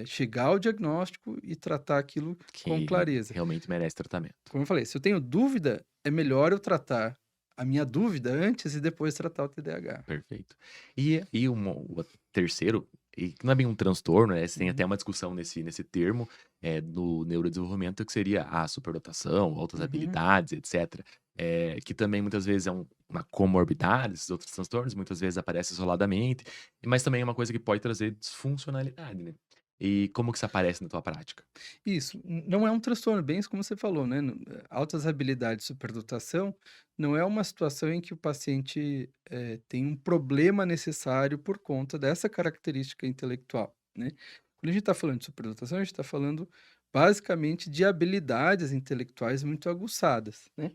chegar ao diagnóstico e tratar aquilo com Que clareza. realmente merece tratamento. Como eu falei, se eu tenho dúvida, é melhor eu tratar a minha dúvida antes e depois tratar o TDAH. Perfeito. E o terceiro, e que não é bem um transtorno, né, tem até Uhum, uma discussão nesse termo, do neurodesenvolvimento, que seria a superdotação, altas uhum. habilidades, etcétera. Que também muitas vezes é uma comorbidade, esses outros transtornos, muitas vezes aparece isoladamente, mas também é uma coisa que pode trazer disfuncionalidade, né. E como que isso aparece na tua prática? Isso, não é um transtorno, bem isso como você falou, né, altas habilidades, superdotação, não é uma situação em que o paciente, tem um problema necessário por conta dessa característica intelectual, né. Quando a gente está falando de superdotação, a gente está falando basicamente de habilidades intelectuais muito aguçadas, né.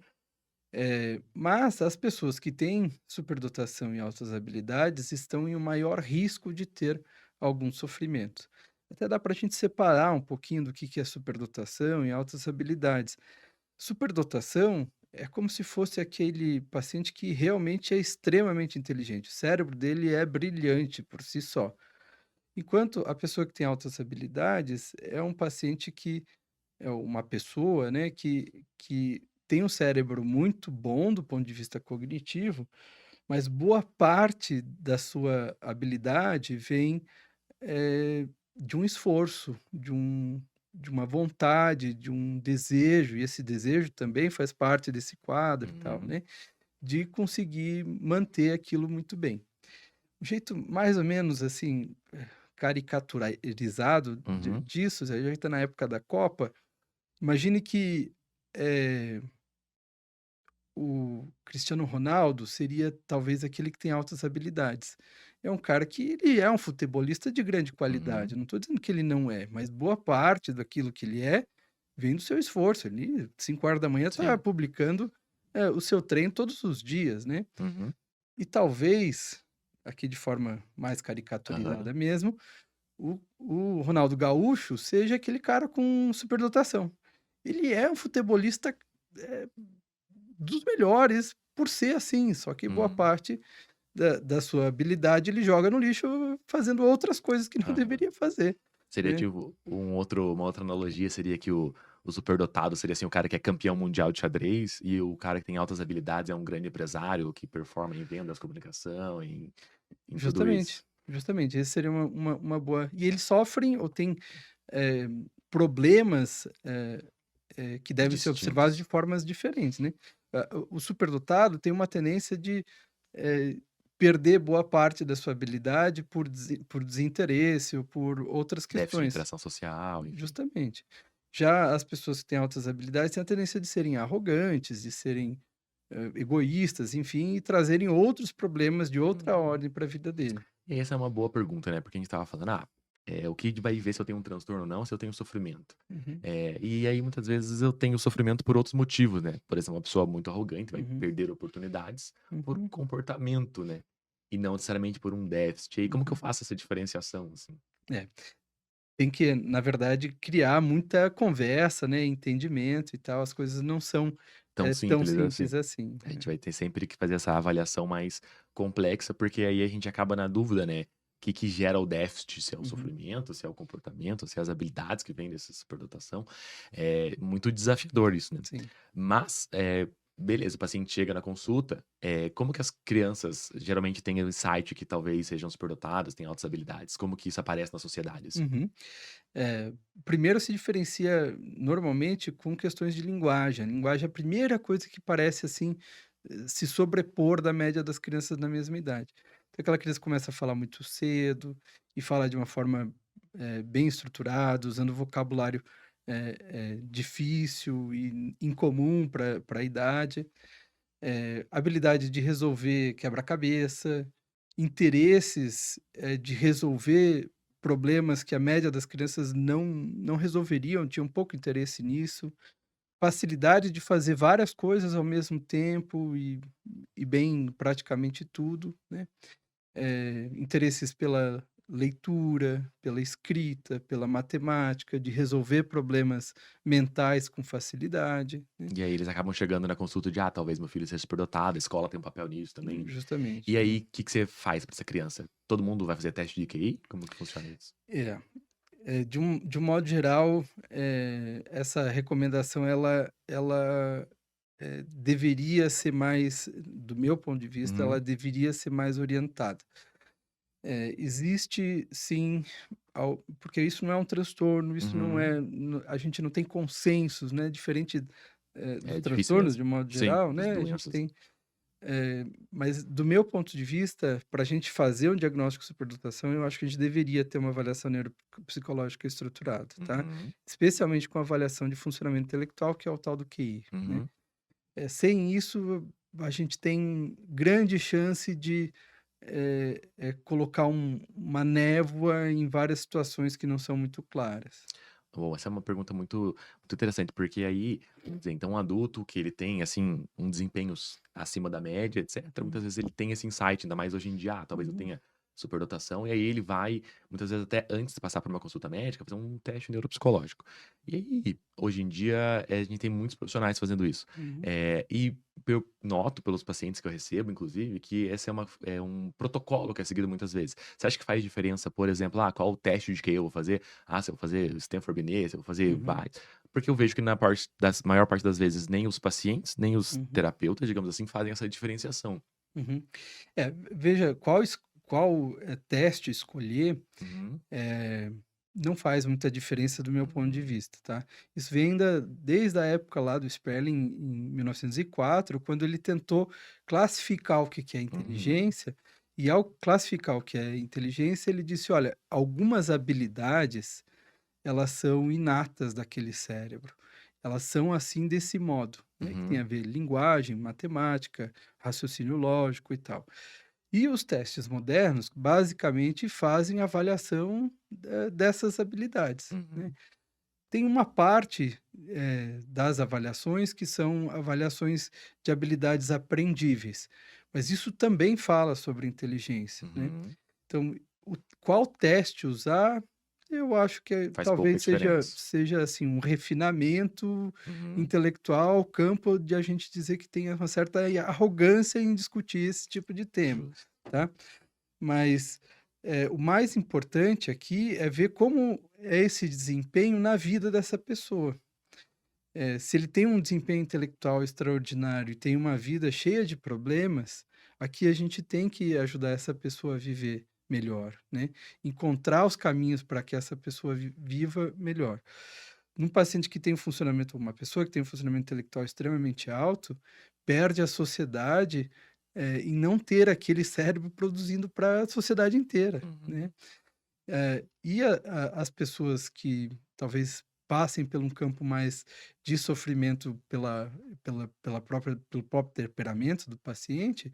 Mas as pessoas que têm superdotação e altas habilidades estão em um maior risco de ter algum sofrimento. Até dá para a gente separar um pouquinho do que é superdotação e altas habilidades. Superdotação é como se fosse aquele paciente que realmente é extremamente inteligente. O cérebro dele é brilhante por si só. Enquanto a pessoa que tem altas habilidades é um paciente que é uma pessoa, né, que tem um cérebro muito bom do ponto de vista cognitivo, mas boa parte da sua habilidade vem, de um esforço, de uma vontade, de um desejo, e esse desejo também faz parte desse quadro e tal, Uhum, né, de conseguir manter aquilo muito bem. O jeito mais ou menos, assim, caricaturizado uhum, disso, a gente está na época da Copa. Imagine que, eh, o Cristiano Ronaldo seria talvez aquele que tem altas habilidades. É um cara que ele é um futebolista de grande qualidade, uhum. não estou dizendo que ele não é, mas boa parte daquilo que ele é, vem do seu esforço. Ele 5 horas da manhã está Sim. publicando, o seu treino todos os dias, né. Uhum. E talvez, aqui de forma mais Aham. caricaturizada mesmo, o Ronaldo Gaúcho seja aquele cara com superdotação. Ele é um futebolista, eh, dos melhores por ser assim, só que boa Hum. parte da sua habilidade ele joga no lixo fazendo outras coisas que não Aham. deveria fazer, Seria né. tipo uma outra analogia seria que o superdotado seria, assim, o cara que é campeão mundial de xadrez, e o cara que tem altas habilidades é um grande empresário que performa em vendas, comunicação, em tudo Justamente, isso. justamente, esse seria uma boa e eles sofrem ou têm, eh, problemas, que devem ser observados de Distintos. formas diferentes, né. O superdotado tem uma tendência de, eh, perder boa parte da sua habilidade por desinteresse ou por outras Déficit de questões. interação social, enfim. Justamente. Já as pessoas que têm altas habilidades têm a tendência de serem arrogantes, de serem, egoístas, enfim, e trazerem outros problemas de outra Uhum. ordem para a vida dele. E essa é uma boa pergunta, né, porque a gente estava falando: o que vai ver se eu tenho um transtorno ou não, se eu tenho sofrimento. Uhum, E aí muitas vezes eu tenho sofrimento por outros motivos, né, por exemplo, uma pessoa muito arrogante vai uhum, perder oportunidades por uhum, comportamento, né, e não necessariamente por um déficit. E aí como que eu uhum. faço essa diferenciação, assim? É. tem que, na verdade, criar muita conversa, né, entendimento e tal, as coisas não são, Tão tão simples assim. simples assim, A né. gente vai ter sempre que fazer essa avaliação mais complexa, porque aí a gente acaba na dúvida, né, o que que gera o déficit, se é o Uhum, sofrimento, se é o comportamento, se é as habilidades que vêm dessa superdotação. É muito desafiador isso, né. sim. Mas, beleza, o paciente chega na consulta, como que as crianças geralmente têm o insight que talvez sejam superdotadas, têm altas habilidades? Como que isso aparece na sociedade, assim? Uhum. Eh, Primeiro se diferencia normalmente com questões de linguagem. A linguagem é a primeira coisa que parece, assim, se sobrepor da média das crianças na mesma idade. Então aquela criança começa a falar muito cedo e fala de uma forma, bem estruturada, usando vocabulário, difícil e incomum para a idade. Habilidade de resolver quebra-cabeça, interesses, de resolver problemas que a média das crianças não resolveriam, tinham pouco interesse nisso, facilidade de fazer várias coisas ao mesmo tempo e bem praticamente tudo, né. Interesses pela leitura, pela escrita, pela matemática, de resolver problemas mentais com facilidade, né. E aí eles acabam chegando na consulta de: "Ah, talvez meu filho seja superdotado, a escola tem um papel nisso também". Justamente, E né. aí, o que que você faz pra essa criança? Todo mundo vai fazer teste de QI? Como que funciona isso? É. De um modo geral, essa recomendação ela deveria ser mais, do meu ponto de vista, ela Uhum, deveria ser mais orientada. Existe sim, porque isso não é um transtorno, isso não uhum. é, a gente não tem consensos, né, diferente, dos É difícil transtornos mesmo. de um modo Sim, geral, das né, a gente doenças. tem, mas do meu ponto de vista, para a gente fazer um diagnóstico de superdotação, eu acho que a gente deveria ter uma avaliação neuropsicológica estruturada, tá? Uhum, Especialmente com avaliação de funcionamento intelectual, que é o tal do QI, né? uhum. Sem isso, a gente tem grande chance de colocar uma névoa em várias situações que não são muito claras. Bom, essa é uma pergunta muito interessante, porque aí, vamos dizer, então um adulto que ele tem, assim, um desempenhos acima da média, etcétera, muitas vezes ele tem esse insight, ainda mais hoje em dia: "Ah, talvez eu Uhum, tenha superdotação", e aí ele vai, muitas vezes até antes de passar por uma consulta médica, fazer um teste neuropsicológico. E aí, hoje em dia, a gente tem muitos profissionais fazendo isso. uhum, E eu noto pelos pacientes que eu recebo, inclusive, que esse é um protocolo que é seguido muitas vezes. Você acha que faz diferença, por exemplo, qual o teste de QI eu vou fazer? Se eu vou fazer Stanford Binet, se eu vou fazer uhum, vários. Porque eu vejo que na parte das maior parte das vezes, nem os pacientes, nem os uhum, terapeutas, digamos assim, fazem essa diferenciação. uhum. Veja qual teste escolher, Uhum, eh, não faz muita diferença do meu ponto de uhum, vista, tá. Isso vem ainda desde a época lá do Sperling em 1904, quando ele tentou classificar o que que é uhum, inteligência, e ao classificar o que é inteligência, ele disse: "Olha, algumas habilidades, elas são inatas daquele cérebro. Elas são assim desse modo, né, que tem a uhum, ver linguagem, matemática, raciocínio lógico e tal". E os testes modernos, basicamente, fazem avaliação, dessas habilidades, né. uhum, Tem uma parte, das avaliações que são avaliações de habilidades aprendíveis, mas isso também fala sobre inteligência, né. uhum. Então, qual teste usar, eu acho que Faz pouca talvez seja diferença. seja, assim, um refinamento Uhum. intelectual, campo de a gente dizer que tem uma certa arrogância em discutir esse tipo de tema, Justo. tá. Mas, o mais importante aqui é ver como é esse desempenho na vida dessa pessoa. Se ele tem um desempenho intelectual extraordinário e tem uma vida cheia de problemas, aqui a gente tem que ajudar essa pessoa a viver melhor, né? Encontrar os caminhos para que essa pessoa viva melhor. Um paciente que tem um funcionamento, uma pessoa que tem um funcionamento intelectual extremamente alto, perde a sociedade, em não ter aquele cérebro produzindo para a sociedade inteira, né? Uhum. E as pessoas que talvez passem por um campo mais de sofrimento pelo próprio temperamento do paciente,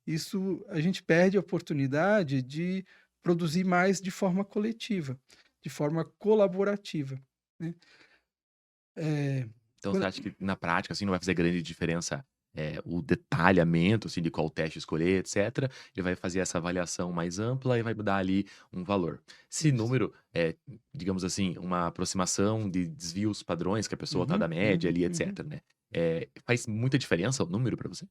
isso a gente perde a oportunidade de produzir mais de forma coletiva, de forma colaborativa, né. Eh, Então você quan acha que na prática, assim, não vai fazer grande diferença o detalhamento, assim, de qual teste escolher, etcétera, ele vai fazer essa avaliação mais ampla e vai dar ali um valor. Esse Isso. número é, digamos assim, uma aproximação de desvios padrões que a pessoa tá Uhum, da média uhum, ali, uhum. etcétera, né. Faz muita diferença o número pra você?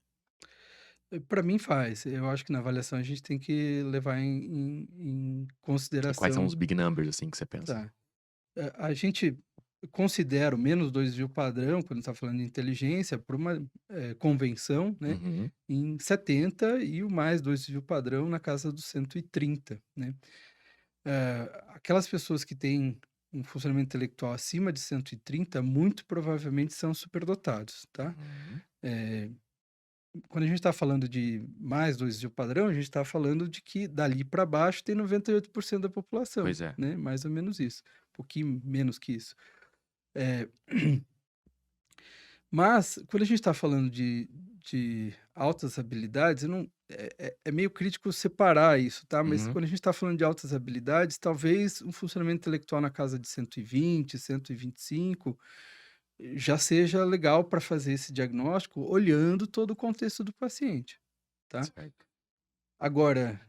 Para mim faz. Eu acho que na avaliação a gente tem que levar em E quais são os consideração. big numbers, assim, que você pensa? Tá. A gente considera o menos 2 desvio padrão, quando está falando de inteligência, por uma, convenção, né, Uhum, em 70 e o mais 2 desvio padrão na casa dos 130, né. Aquelas pessoas que têm um funcionamento intelectual acima de 130, muito provavelmente são superdotados, tá. uhum. Eh, Quando a gente está falando de mais 2 desvio padrão, a gente está falando de que dali para baixo tem 98% da população, Pois é. né, mais ou menos isso, um pouquinho menos que isso. Eh Mas, quando a gente está falando de altas habilidades, eu não é meio crítico separar isso, tá, mas Uhum. quando a gente está falando de altas habilidades, talvez um funcionamento intelectual na casa de 120, 125, já seja legal para fazer esse diagnóstico olhando todo o contexto do paciente, tá. Certo. Agora,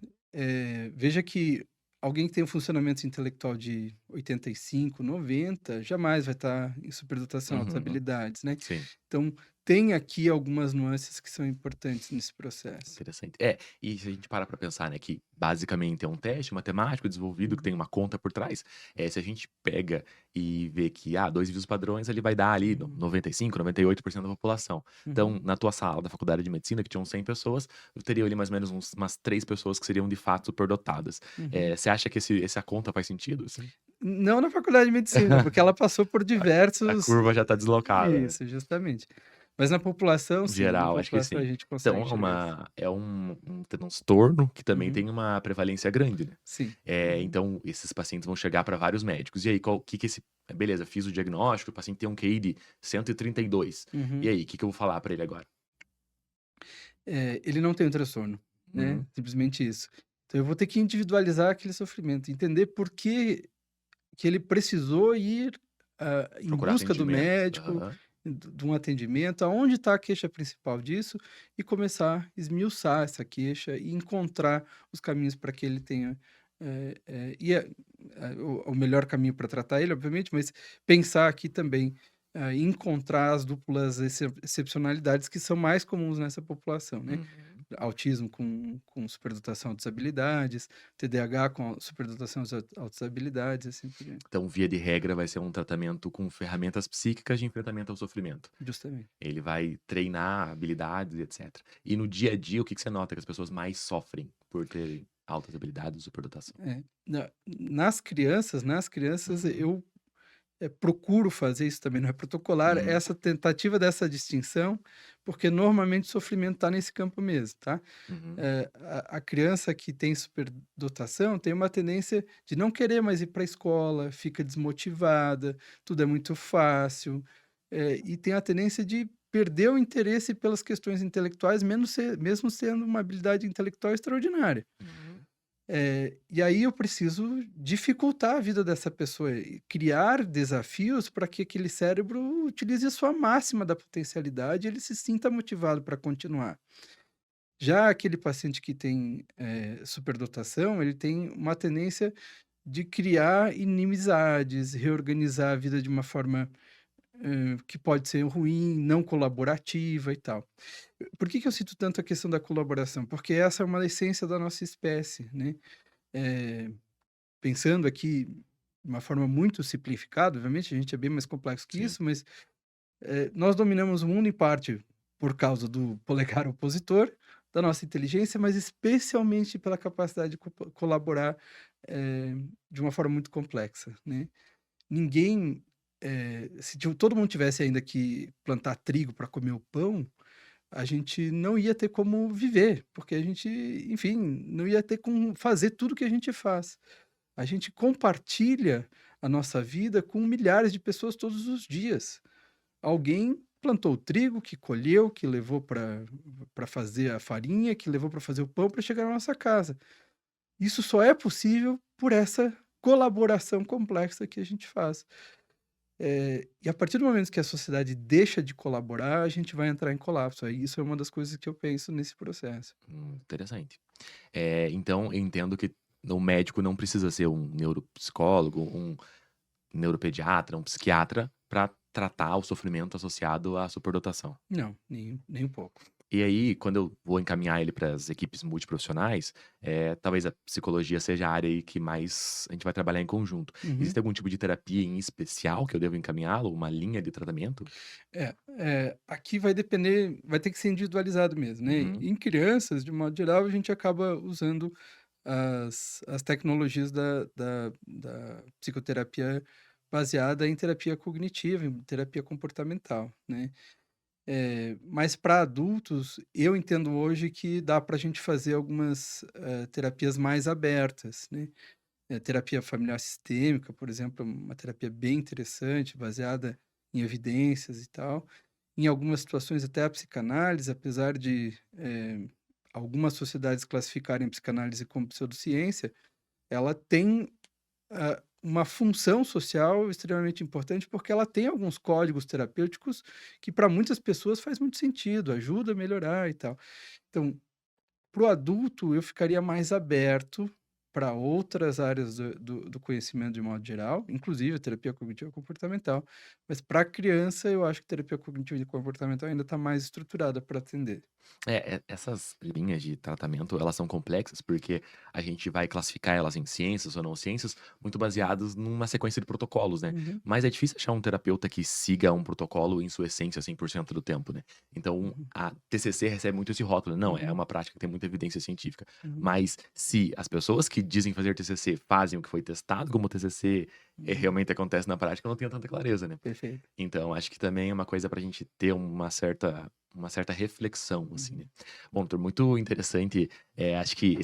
veja que alguém que tem um funcionamento intelectual de 85, 90, jamais vai estar em superdotação, altas Uhum. habilidades, né. Sim. Então, tem aqui algumas nuances que são importantes nesse processo. Interessante. E se a gente parar pra pensar, né, que basicamente é um teste matemático desenvolvido que Uhum, tem uma conta por trás, se a gente pega e vê que, 2 vírus padrões, ele vai dar ali no uhum, 95, 98% da população. Então, uhum, na tua sala da faculdade de medicina, que tinham 100 pessoas, eu teria ali mais ou menos umas 3 pessoas que seriam de fato superdotadas. uhum. Você acha que essa conta faz sentido, assim? Não na faculdade de medicina, porque ela passou por A diversos. curva já tá deslocada, né? Isso, justamente. Mas na população, sim, na Geral, acho que população a sim. gente Então consegue é enxergar isso. uma é um transtorno que também Uhum, tem uma prevalência grande, né. sim. Uhum, Então esses pacientes vão chegar para vários médicos. E aí, qual que esse beleza, fiz o diagnóstico, o paciente tem um QI de 132. E uhum. aí, o que que eu vou falar para ele agora? Ele não tem um transtorno, né, Uhum. simplesmente isso. Então eu vou ter que individualizar aquele sofrimento, entender por que ele precisou ir, em Procurar busca do atendimento. médico, Aham. de um atendimento, aonde está a queixa principal disso, e começar a esmiuçar essa queixa e encontrar os caminhos para que ele tenha, o melhor caminho para tratar ele, obviamente, mas pensar aqui também, em encontrar as duplas excepcionalidades que são mais comuns nessa população, né. Uhum. Autismo com superdotação, altas habilidades, TDAH com superdotação, altas habilidades, assim por diante. Então, via de regra, vai ser um tratamento com ferramentas psíquicas de enfrentamento ao sofrimento. Justamente. Ele vai treinar habilidades e etcétera. E no dia a dia, o que que você nota que as pessoas mais sofrem por terem altas habilidades e superdotação? É. Nas crianças Uhum. eu, procuro fazer isso também, não é protocolar, Hum. essa tentativa dessa distinção, porque normalmente o sofrimento está nesse campo mesmo, tá. Uhum. A criança que tem superdotação tem uma tendência de não querer mais ir para a escola, fica desmotivada, tudo é muito fácil, e tem a tendência de perder o interesse pelas questões intelectuais, mesmo sendo uma habilidade intelectual extraordinária. Uhum. E aí eu preciso dificultar a vida dessa pessoa e criar desafios para que aquele cérebro utilize a sua máxima da potencialidade e ele se sinta motivado para continuar. Já aquele paciente que tem, superdotação, ele tem uma tendência de criar inimizades, reorganizar a vida de uma forma, que pode ser ruim, não colaborativa e tal. Por que que eu cito tanto a questão da colaboração? Porque essa é uma essência da nossa espécie, né. Eh, Pensando aqui de uma forma muito simplificada, obviamente a gente é bem mais complexo que Sim. isso, mas, nós dominamos o mundo em parte por causa do polegar opositor, da nossa inteligência, mas especialmente pela capacidade de colaborar, eh, de uma forma muito complexa, né. Ninguém, se todo mundo tivesse ainda que plantar trigo para comer o pão, a gente não ia ter como viver, porque a gente, enfim, não ia ter como fazer tudo que a gente faz. A gente compartilha a nossa vida com milhares de pessoas todos os dias. Alguém plantou o trigo, que colheu, que levou para fazer a farinha, que levou para fazer o pão para chegar na nossa casa. Isso só é possível por essa colaboração complexa que a gente faz. E a partir do momento que a sociedade deixa de colaborar, a gente vai entrar em colapso. Aí isso é uma das coisas que eu penso nesse processo. Interessante. Então eu entendo que o médico não precisa ser um neuropsicólogo, um neuropediatra, um psiquiatra para tratar o sofrimento associado à superdotação. Não, nem um pouco. E aí, quando eu vou encaminhar ele para as equipes multiprofissionais, talvez a psicologia seja a área aí que mais a gente vai trabalhar em conjunto. Uhum. Existe algum tipo de terapia em especial que eu devo encaminhá-lo? Uma linha de tratamento? Aqui vai depender, vai ter que ser individualizado mesmo, né. Uhum. Em crianças, de modo geral, a gente acaba usando as tecnologias da psicoterapia baseada em terapia cognitiva, em terapia comportamental, né. Mas para adultos, eu entendo hoje que dá para a gente fazer algumas, terapias mais abertas, né. Terapia familiar sistêmica, por exemplo, é uma terapia bem interessante, baseada em evidências e tal. Em algumas situações, até a psicanálise, apesar de, algumas sociedades classificarem a psicanálise como pseudociência, ela tem, uma função social extremamente importante, porque ela tem alguns códigos terapêuticos que para muitas pessoas faz muito sentido, ajuda a melhorar e tal. Então, para o adulto, eu ficaria mais aberto para outras áreas do conhecimento de modo geral, inclusive a terapia cognitivo comportamental, mas para a criança eu acho que terapia cognitivo e comportamental ainda está mais estruturada para atender. Essas linhas de tratamento, elas são complexas, porque a gente vai classificar elas em ciências ou não ciências, muito baseadas numa sequência de protocolos, né. Uhum, Mas é difícil achar um terapeuta que siga um protocolo em sua essência 100% do tempo, né. Então uhum, a TCC recebe muito esse rótulo, não, é uhum, uma prática que tem muita evidência científica. uhum, Mas se as pessoas que dizem fazer TCC fazem o que foi testado como TCC, uhum. realmente acontece na prática, eu não tenho tanta clareza, né. Perfeito. Então, acho que também é uma coisa pra gente ter uma certa reflexão, assim, Uhum, né. Bom, tô muito interessante, acho que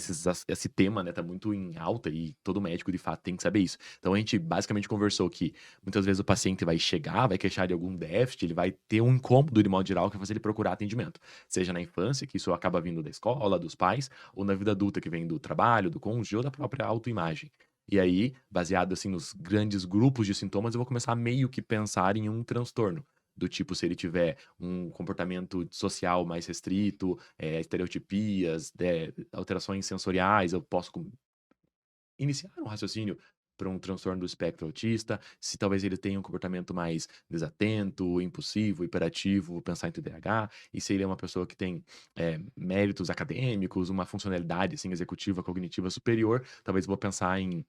esse tema, né, tá muito em alta e todo médico, de fato, tem que saber isso. Então a gente basicamente conversou que muitas vezes o paciente vai chegar, vai queixar de algum déficit, ele vai ter um incômodo de modo geral que vai fazer ele procurar atendimento. Seja na infância, que isso acaba vindo da escola, dos pais, ou na vida adulta, que vem do trabalho, do cônjuge ou da própria autoimagem. E aí, baseado, assim, nos grandes grupos de sintomas, eu vou começar a meio que pensar em um transtorno. Do tipo, se ele tiver um comportamento social mais restrito, estereotipias, alterações sensoriais, eu posso iniciar um raciocínio para um transtorno do espectro autista. Se talvez ele tenha um comportamento mais desatento, impulsivo, hiperativo, vou pensar em TDAH. E se ele é uma pessoa que tem méritos acadêmicos, uma funcionalidade assim, executiva, cognitiva superior, talvez vou pensar em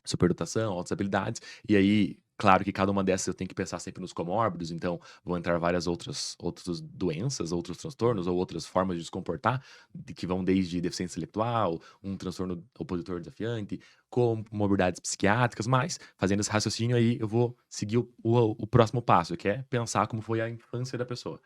superdotação, altas habilidades, e aí, claro que cada uma dessas eu tenho que pensar sempre nos comórbidos, então vão entrar várias outras doenças, outros transtornos ou outras formas de se comportar, que vão desde deficiência intelectual, um transtorno opositor desafiante, comorbidades psiquiátricas, mas fazendo esse raciocínio aí, eu vou seguir o próximo passo, que é pensar como foi a infância da pessoa.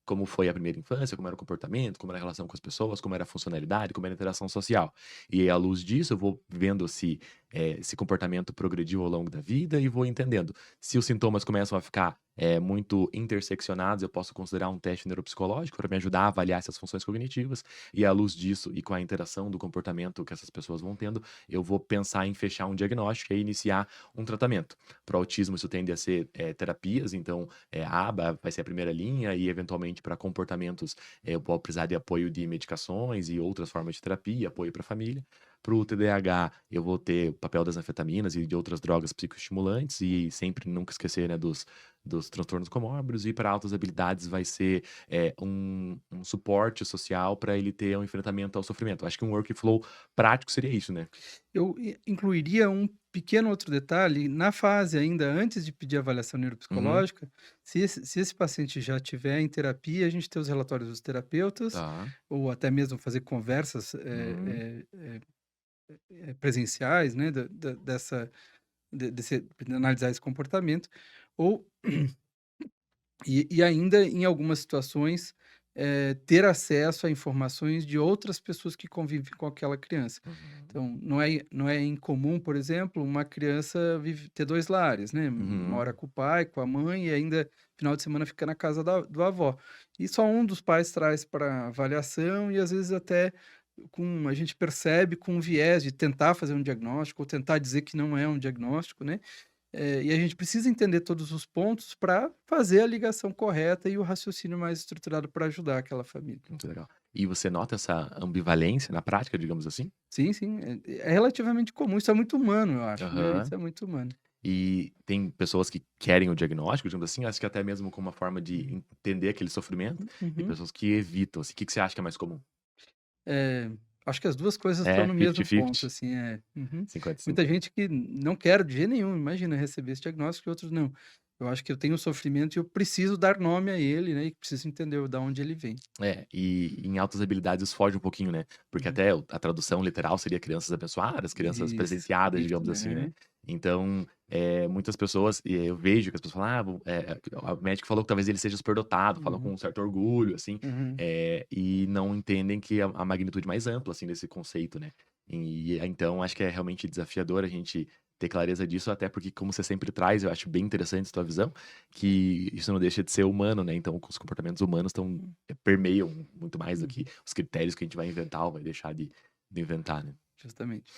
Como foi a primeira infância, como era o comportamento, como era a relação com as pessoas, como era a funcionalidade, como era a interação social. E aí, à luz disso, eu vou vendo se, esse comportamento progrediu ao longo da vida e vou entendendo. Se os sintomas começam a ficar, muito interseccionados, eu posso considerar um teste neuropsicológico para me ajudar a avaliar essas funções cognitivas. E à luz disso e com a interação do comportamento que essas pessoas vão tendo, eu vou pensar em fechar um diagnóstico e iniciar um tratamento. Para o autismo, isso tende a ser, terapias, então a aba vai ser a primeira linha e eventualmente para comportamentos, eu vou precisar de apoio de medicações e outras formas de terapia, apoio para a família. Para o TDAH, eu vou ter o papel das anfetaminas e de outras drogas psicoestimulantes e sempre nunca esquecer, né, dos transtornos comórbidos. E para altas habilidades vai ser, um suporte social para ele ter um enfrentamento ao sofrimento. Acho que um workflow prático seria isso, né. Eu incluiria um pequeno outro detalhe, na fase ainda antes de pedir avaliação Uhum. neuropsicológica, se esse paciente já tiver em terapia, a gente ter os relatórios dos terapeutas, Tá. ou até mesmo fazer conversas, Uhum. presenciais, né, dessa desse analisar esse comportamento, ou ainda em algumas situações, ter acesso a informações de outras pessoas que convivem com aquela criança. Uhum. Então, não é incomum, por exemplo, uma criança ter 2 lares, né, Uhum. mora com o pai, com a mãe e ainda final de semana fica na casa do avó. E só um dos pais traz para avaliação e às vezes até a gente percebe com um viés de tentar fazer um diagnóstico ou tentar dizer que não é um diagnóstico, né. E a gente precisa entender todos os pontos para fazer a ligação correta e o raciocínio mais estruturado para ajudar aquela família. Muito legal. E você nota essa ambivalência na prática, digamos assim? Sim, sim, é relativamente comum, isso é muito humano, eu acho, né, isso Aham. é muito humano. E tem pessoas que querem o diagnóstico, digamos assim, acho que até mesmo como uma forma de entender aquele sofrimento, e Uhum. pessoas que evitam, assim. O que que você acha que é mais comum? Eh, Acho que as 2 coisas estão É no mesmo ponto, 50-50? assim, uhum. 50 Muita 50. gente que não quer de jeito nenhum, imagina receber esse diagnóstico e outros não. Eu acho que eu tenho sofrimento e eu preciso dar nome a ele, né, e preciso entender da onde ele vem. É, e em altas habilidades isso foge um pouquinho, né, porque Uhum. até a tradução literal seria crianças abençoadas, crianças presenteadas, Isso, digamos assim, né. né. Então, muitas pessoas e eu vejo que as pessoas falam: "Ah, o médico falou que talvez ele seja superdotado", falam com Uhum, um certo orgulho, assim, uhum, e não entendem que a magnitude mais ampla, assim, desse conceito, né. Então acho que é realmente desafiador a gente ter clareza disso, até porque como você sempre traz, eu acho bem interessante a tua visão, que isso não deixa de ser humano, né, então os comportamentos humanos estão permeiam muito mais do que uhum, os critérios que a gente vai inventar ou vai deixar de inventar, né. justamente.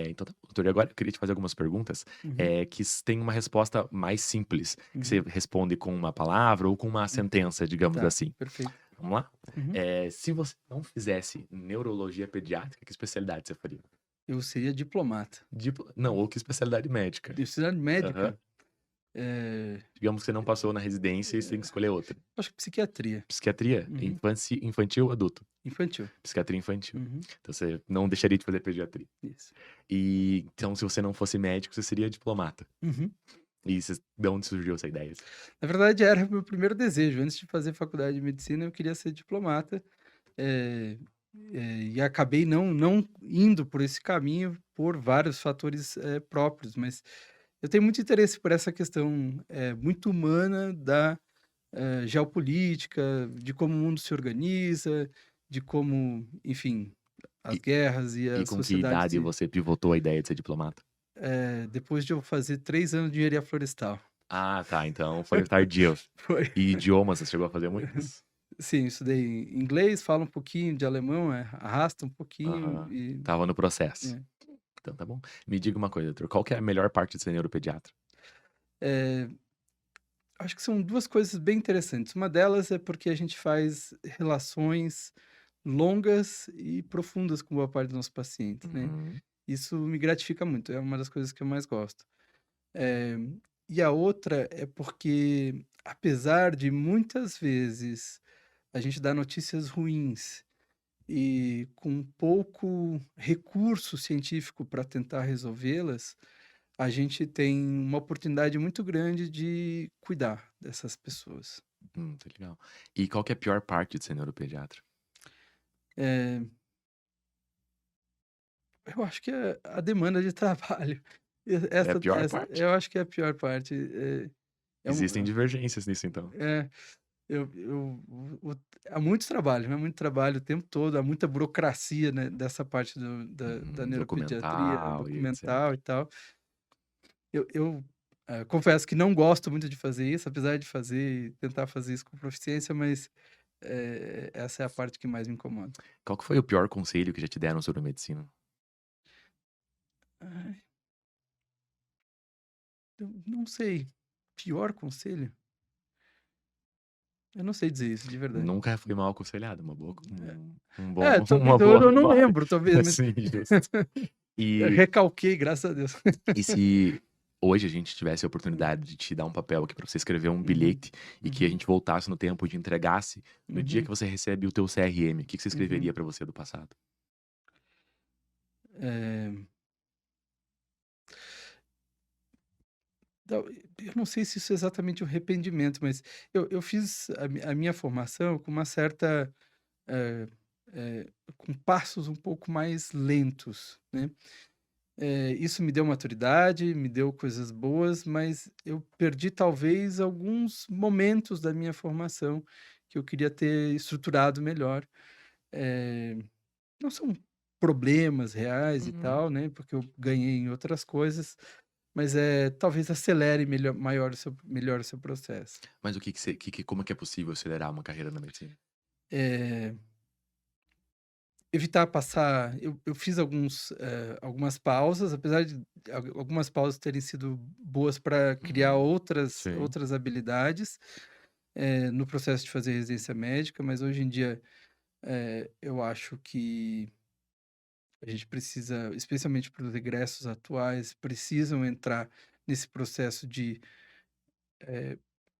Então tá bom, doutor, e agora eu queria te fazer algumas perguntas, Uhum, que tem uma resposta mais simples, que você uhum, responde com uma palavra ou com uma hum, sentença, digamos tá, assim. perfeito. Vamos lá? Uhum. Se você não fizesse neurologia pediátrica, que especialidade você faria? Eu seria diplomata. Não, ou que especialidade médica? Universidade Aham. médica, eh, Digamos que você não passou na residência e você tem que escolher outra. acho que psiquiatria. Psiquiatria? Uhum. Infantil ou adulto? Infantil. Psiquiatria infantil. Uhum, Então você não deixaria de fazer pediatria. isso. Então, se você não fosse médico, você seria diplomata. Uhum. De onde surgiu essa ideia? Na verdade, era o meu primeiro desejo. Antes de fazer faculdade de medicina, eu queria ser diplomata, eh e acabei não indo por esse caminho por vários fatores, próprios, mas eu tenho muito interesse por essa questão, muito humana da, geopolítica, de como o mundo se organiza, de como, enfim, as E, guerras e e as com que sociedades idade se você pivotou a ideia de ser diplomata? depois de eu fazer 3 anos de engenharia florestal. Ah, tá. Então foi tardio. Foi. E idiomas, você chegou a fazer muitos? Sim, estudei inglês, falo um pouquinho de alemão, arrasta um pouquinho Aham. e Tava no processo. é. Então tá bom. Me diga uma coisa, doutor, qual que é a melhor parte de ser neuropediatra? Eh, Acho que são 2 coisas bem interessantes. Uma delas é porque a gente faz relações longas e profundas com boa parte dos nossos pacientes, né. Uhum. Isso me gratifica muito, é uma das coisas que eu mais gosto. Eh, e a outra é porque, apesar de muitas vezes a gente dar notícias ruins e com pouco recurso científico para tentar resolvê-las, a gente tem uma oportunidade muito grande de cuidar dessas pessoas. Tá legal. E qual que é a pior parte de ser neuropediatra? Eh, eu acho que é a demanda de trabalho. É a pior Essa parte? eu acho que é a pior parte. É um Existem divergências nisso então. é, há muito trabalho, né, muito trabalho o tempo todo, há muita burocracia, né, dessa parte da neuropediatria, Documental e documental etc. e tal. Confesso que não gosto muito de fazer isso, apesar de fazer tentar fazer isso com proficiência, mas, essa é a parte que mais me incomoda. Qual que foi o pior conselho que já te deram sobre medicina? Ai, eu não sei. Pior conselho? Eu não sei dizer isso, de verdade. Nunca fui mal aconselhado, uma boa um bom Talvez uma boa eu não vitória. lembro, talvez, mas Sim, justo. E recalquei, graças a Deus. e se hoje a gente tivesse a oportunidade Uhum, de te dar um papel aqui pra você escrever um uhum, bilhete e que a uhum, gente voltasse no tempo e te entregasse no dia que uhum, você recebe o teu CRM, o que que você uhum. escreveria pra você do passado? Eh, eu não sei se isso é exatamente um arrependimento, mas eu fiz a minha formação com uma certa, eh com passos um pouco mais lentos, né. Isso me deu maturidade, me deu coisas boas, mas eu perdi talvez alguns momentos da minha formação que eu queria ter estruturado melhor. Eh, não são problemas reais e Uhum. tal, né, porque eu ganhei em outras coisas, mas, talvez acelere melhor o seu processo. Mas o que que você como é que é possível acelerar uma carreira na medicina? Eh evitar passar eu fiz algumas pausas, apesar de algumas pausas terem sido boas para criar Uhum. outras Sim. outras habilidades, no processo de fazer residência médica, mas hoje em dia, eu acho que a gente precisa, especialmente para os egressos atuais, precisam entrar nesse processo de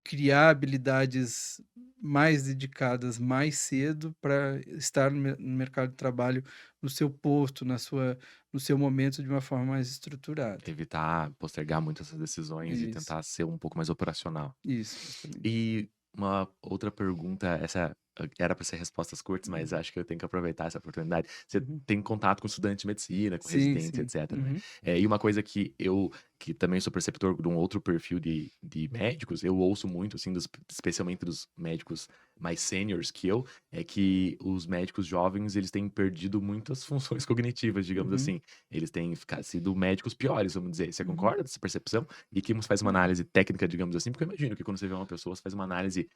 criar habilidades mais dedicadas mais cedo para estar no mercado de trabalho, no seu posto, no seu momento de uma forma mais estruturada. Evitar postergar muito essas decisões e Isso, tentar ser um pouco mais operacional. isso, justamente. E uma outra pergunta, essa era para ser respostas curtas, mas Uhum, acho que eu tenho que aproveitar essa oportunidade. Você uhum. tem contato com estudantes de medicina, com Sim, residentes, sim. etc, né. Uhum, E uma coisa que eu, que também sou preceptor de um outro perfil de médicos, eu ouço muito, assim, especialmente dos médicos mais sêniores que eu, é que os médicos jovens, eles têm perdido muitas funções cognitivas, digamos uhum, assim. Eles têm sido médicos piores, vamos dizer. Você uhum. concorda com essa percepção? E que você faz uma análise técnica, digamos assim, porque eu imagino que quando você vê uma pessoa, você faz uma análise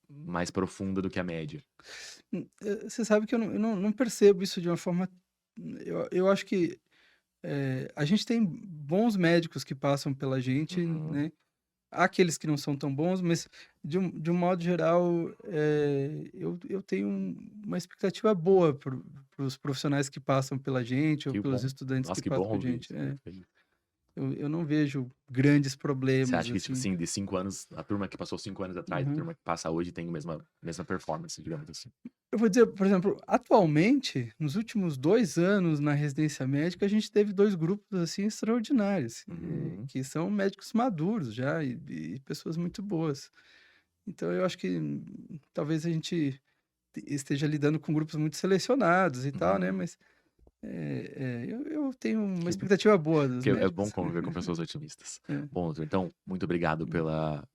mais profunda do que a média. Você sabe que eu não percebo isso de uma forma eu acho que, a gente tem bons médicos que passam pela gente, Uhum. né. Há aqueles que não são tão bons, mas de um modo geral, eu tenho uma expectativa boa para os profissionais que passam pela gente ou Que pelos bom. estudantes Nossa, que que passam bom com a ouvir gente. isso, perfeito. Eu não vejo grandes Você problemas, acha que, tipo assim. assim, de 5 anos, a turma que passou 5 anos atrás, a Uhum. turma que passa hoje tem a mesma performance, digamos assim? Eu vou dizer, por exemplo, atualmente, nos últimos 2 anos na residência médica, a gente teve 2 grupos, assim, extraordinários, Uhum. que são médicos maduros já e pessoas muito boas. Então eu acho que talvez a gente esteja lidando com grupos muito selecionados e tal, né, Uhum. mas, eu tenho uma Que bom. expectativa boa dos Que é bom médicos. conviver com pessoas otimistas. É. Bom, doutor, então, muito obrigado Uhum,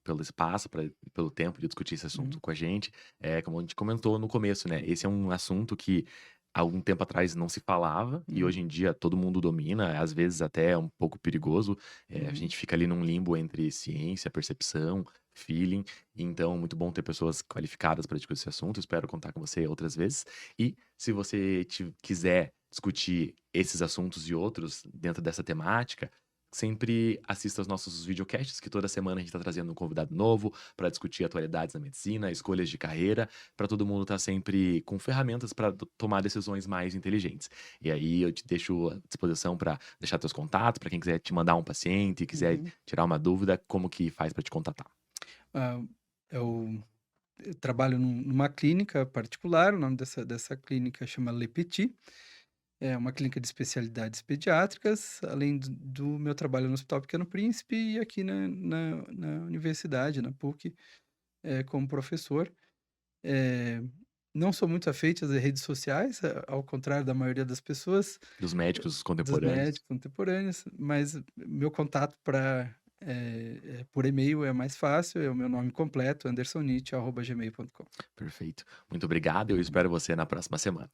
pelo espaço, pelo tempo de discutir esse assunto uhum, com a gente. Como a gente comentou no começo, né? Esse é um assunto que há algum tempo atrás não se falava e uhum, hoje em dia todo mundo domina, às vezes até é um pouco perigoso. A uhum. gente fica ali num limbo entre ciência, percepção, feeling. Então, muito bom ter pessoas qualificadas para discutir esse assunto. Espero contar com você outras vezes. E se você quiser discutir esses assuntos e outros dentro dessa temática, sempre assista aos nossos videocasts, que toda semana a gente está trazendo um convidado novo para discutir atualidades na medicina, escolhas de carreira, para todo mundo estar sempre com ferramentas para tomar decisões mais inteligentes. E aí eu te deixo à disposição para deixar teus contatos, para quem quiser te mandar um paciente, quiser Uhum. tirar uma dúvida, como que faz para te contatar. Ah, eu trabalho numa clínica particular, o nome dessa clínica chama Le Petit, é uma clínica de especialidades pediátricas, além do meu trabalho no Hospital Pequeno Príncipe e aqui na universidade, na PUC, como professor. Eh, não sou muito afeito às redes sociais, ao contrário da maioria das pessoas, Dos médicos dos contemporâneos. médicos contemporâneos, mas meu contato por e-mail é mais fácil, é o meu nome completo, andersonite@gmail.com. Perfeito. Muito obrigado, eu espero você na próxima semana.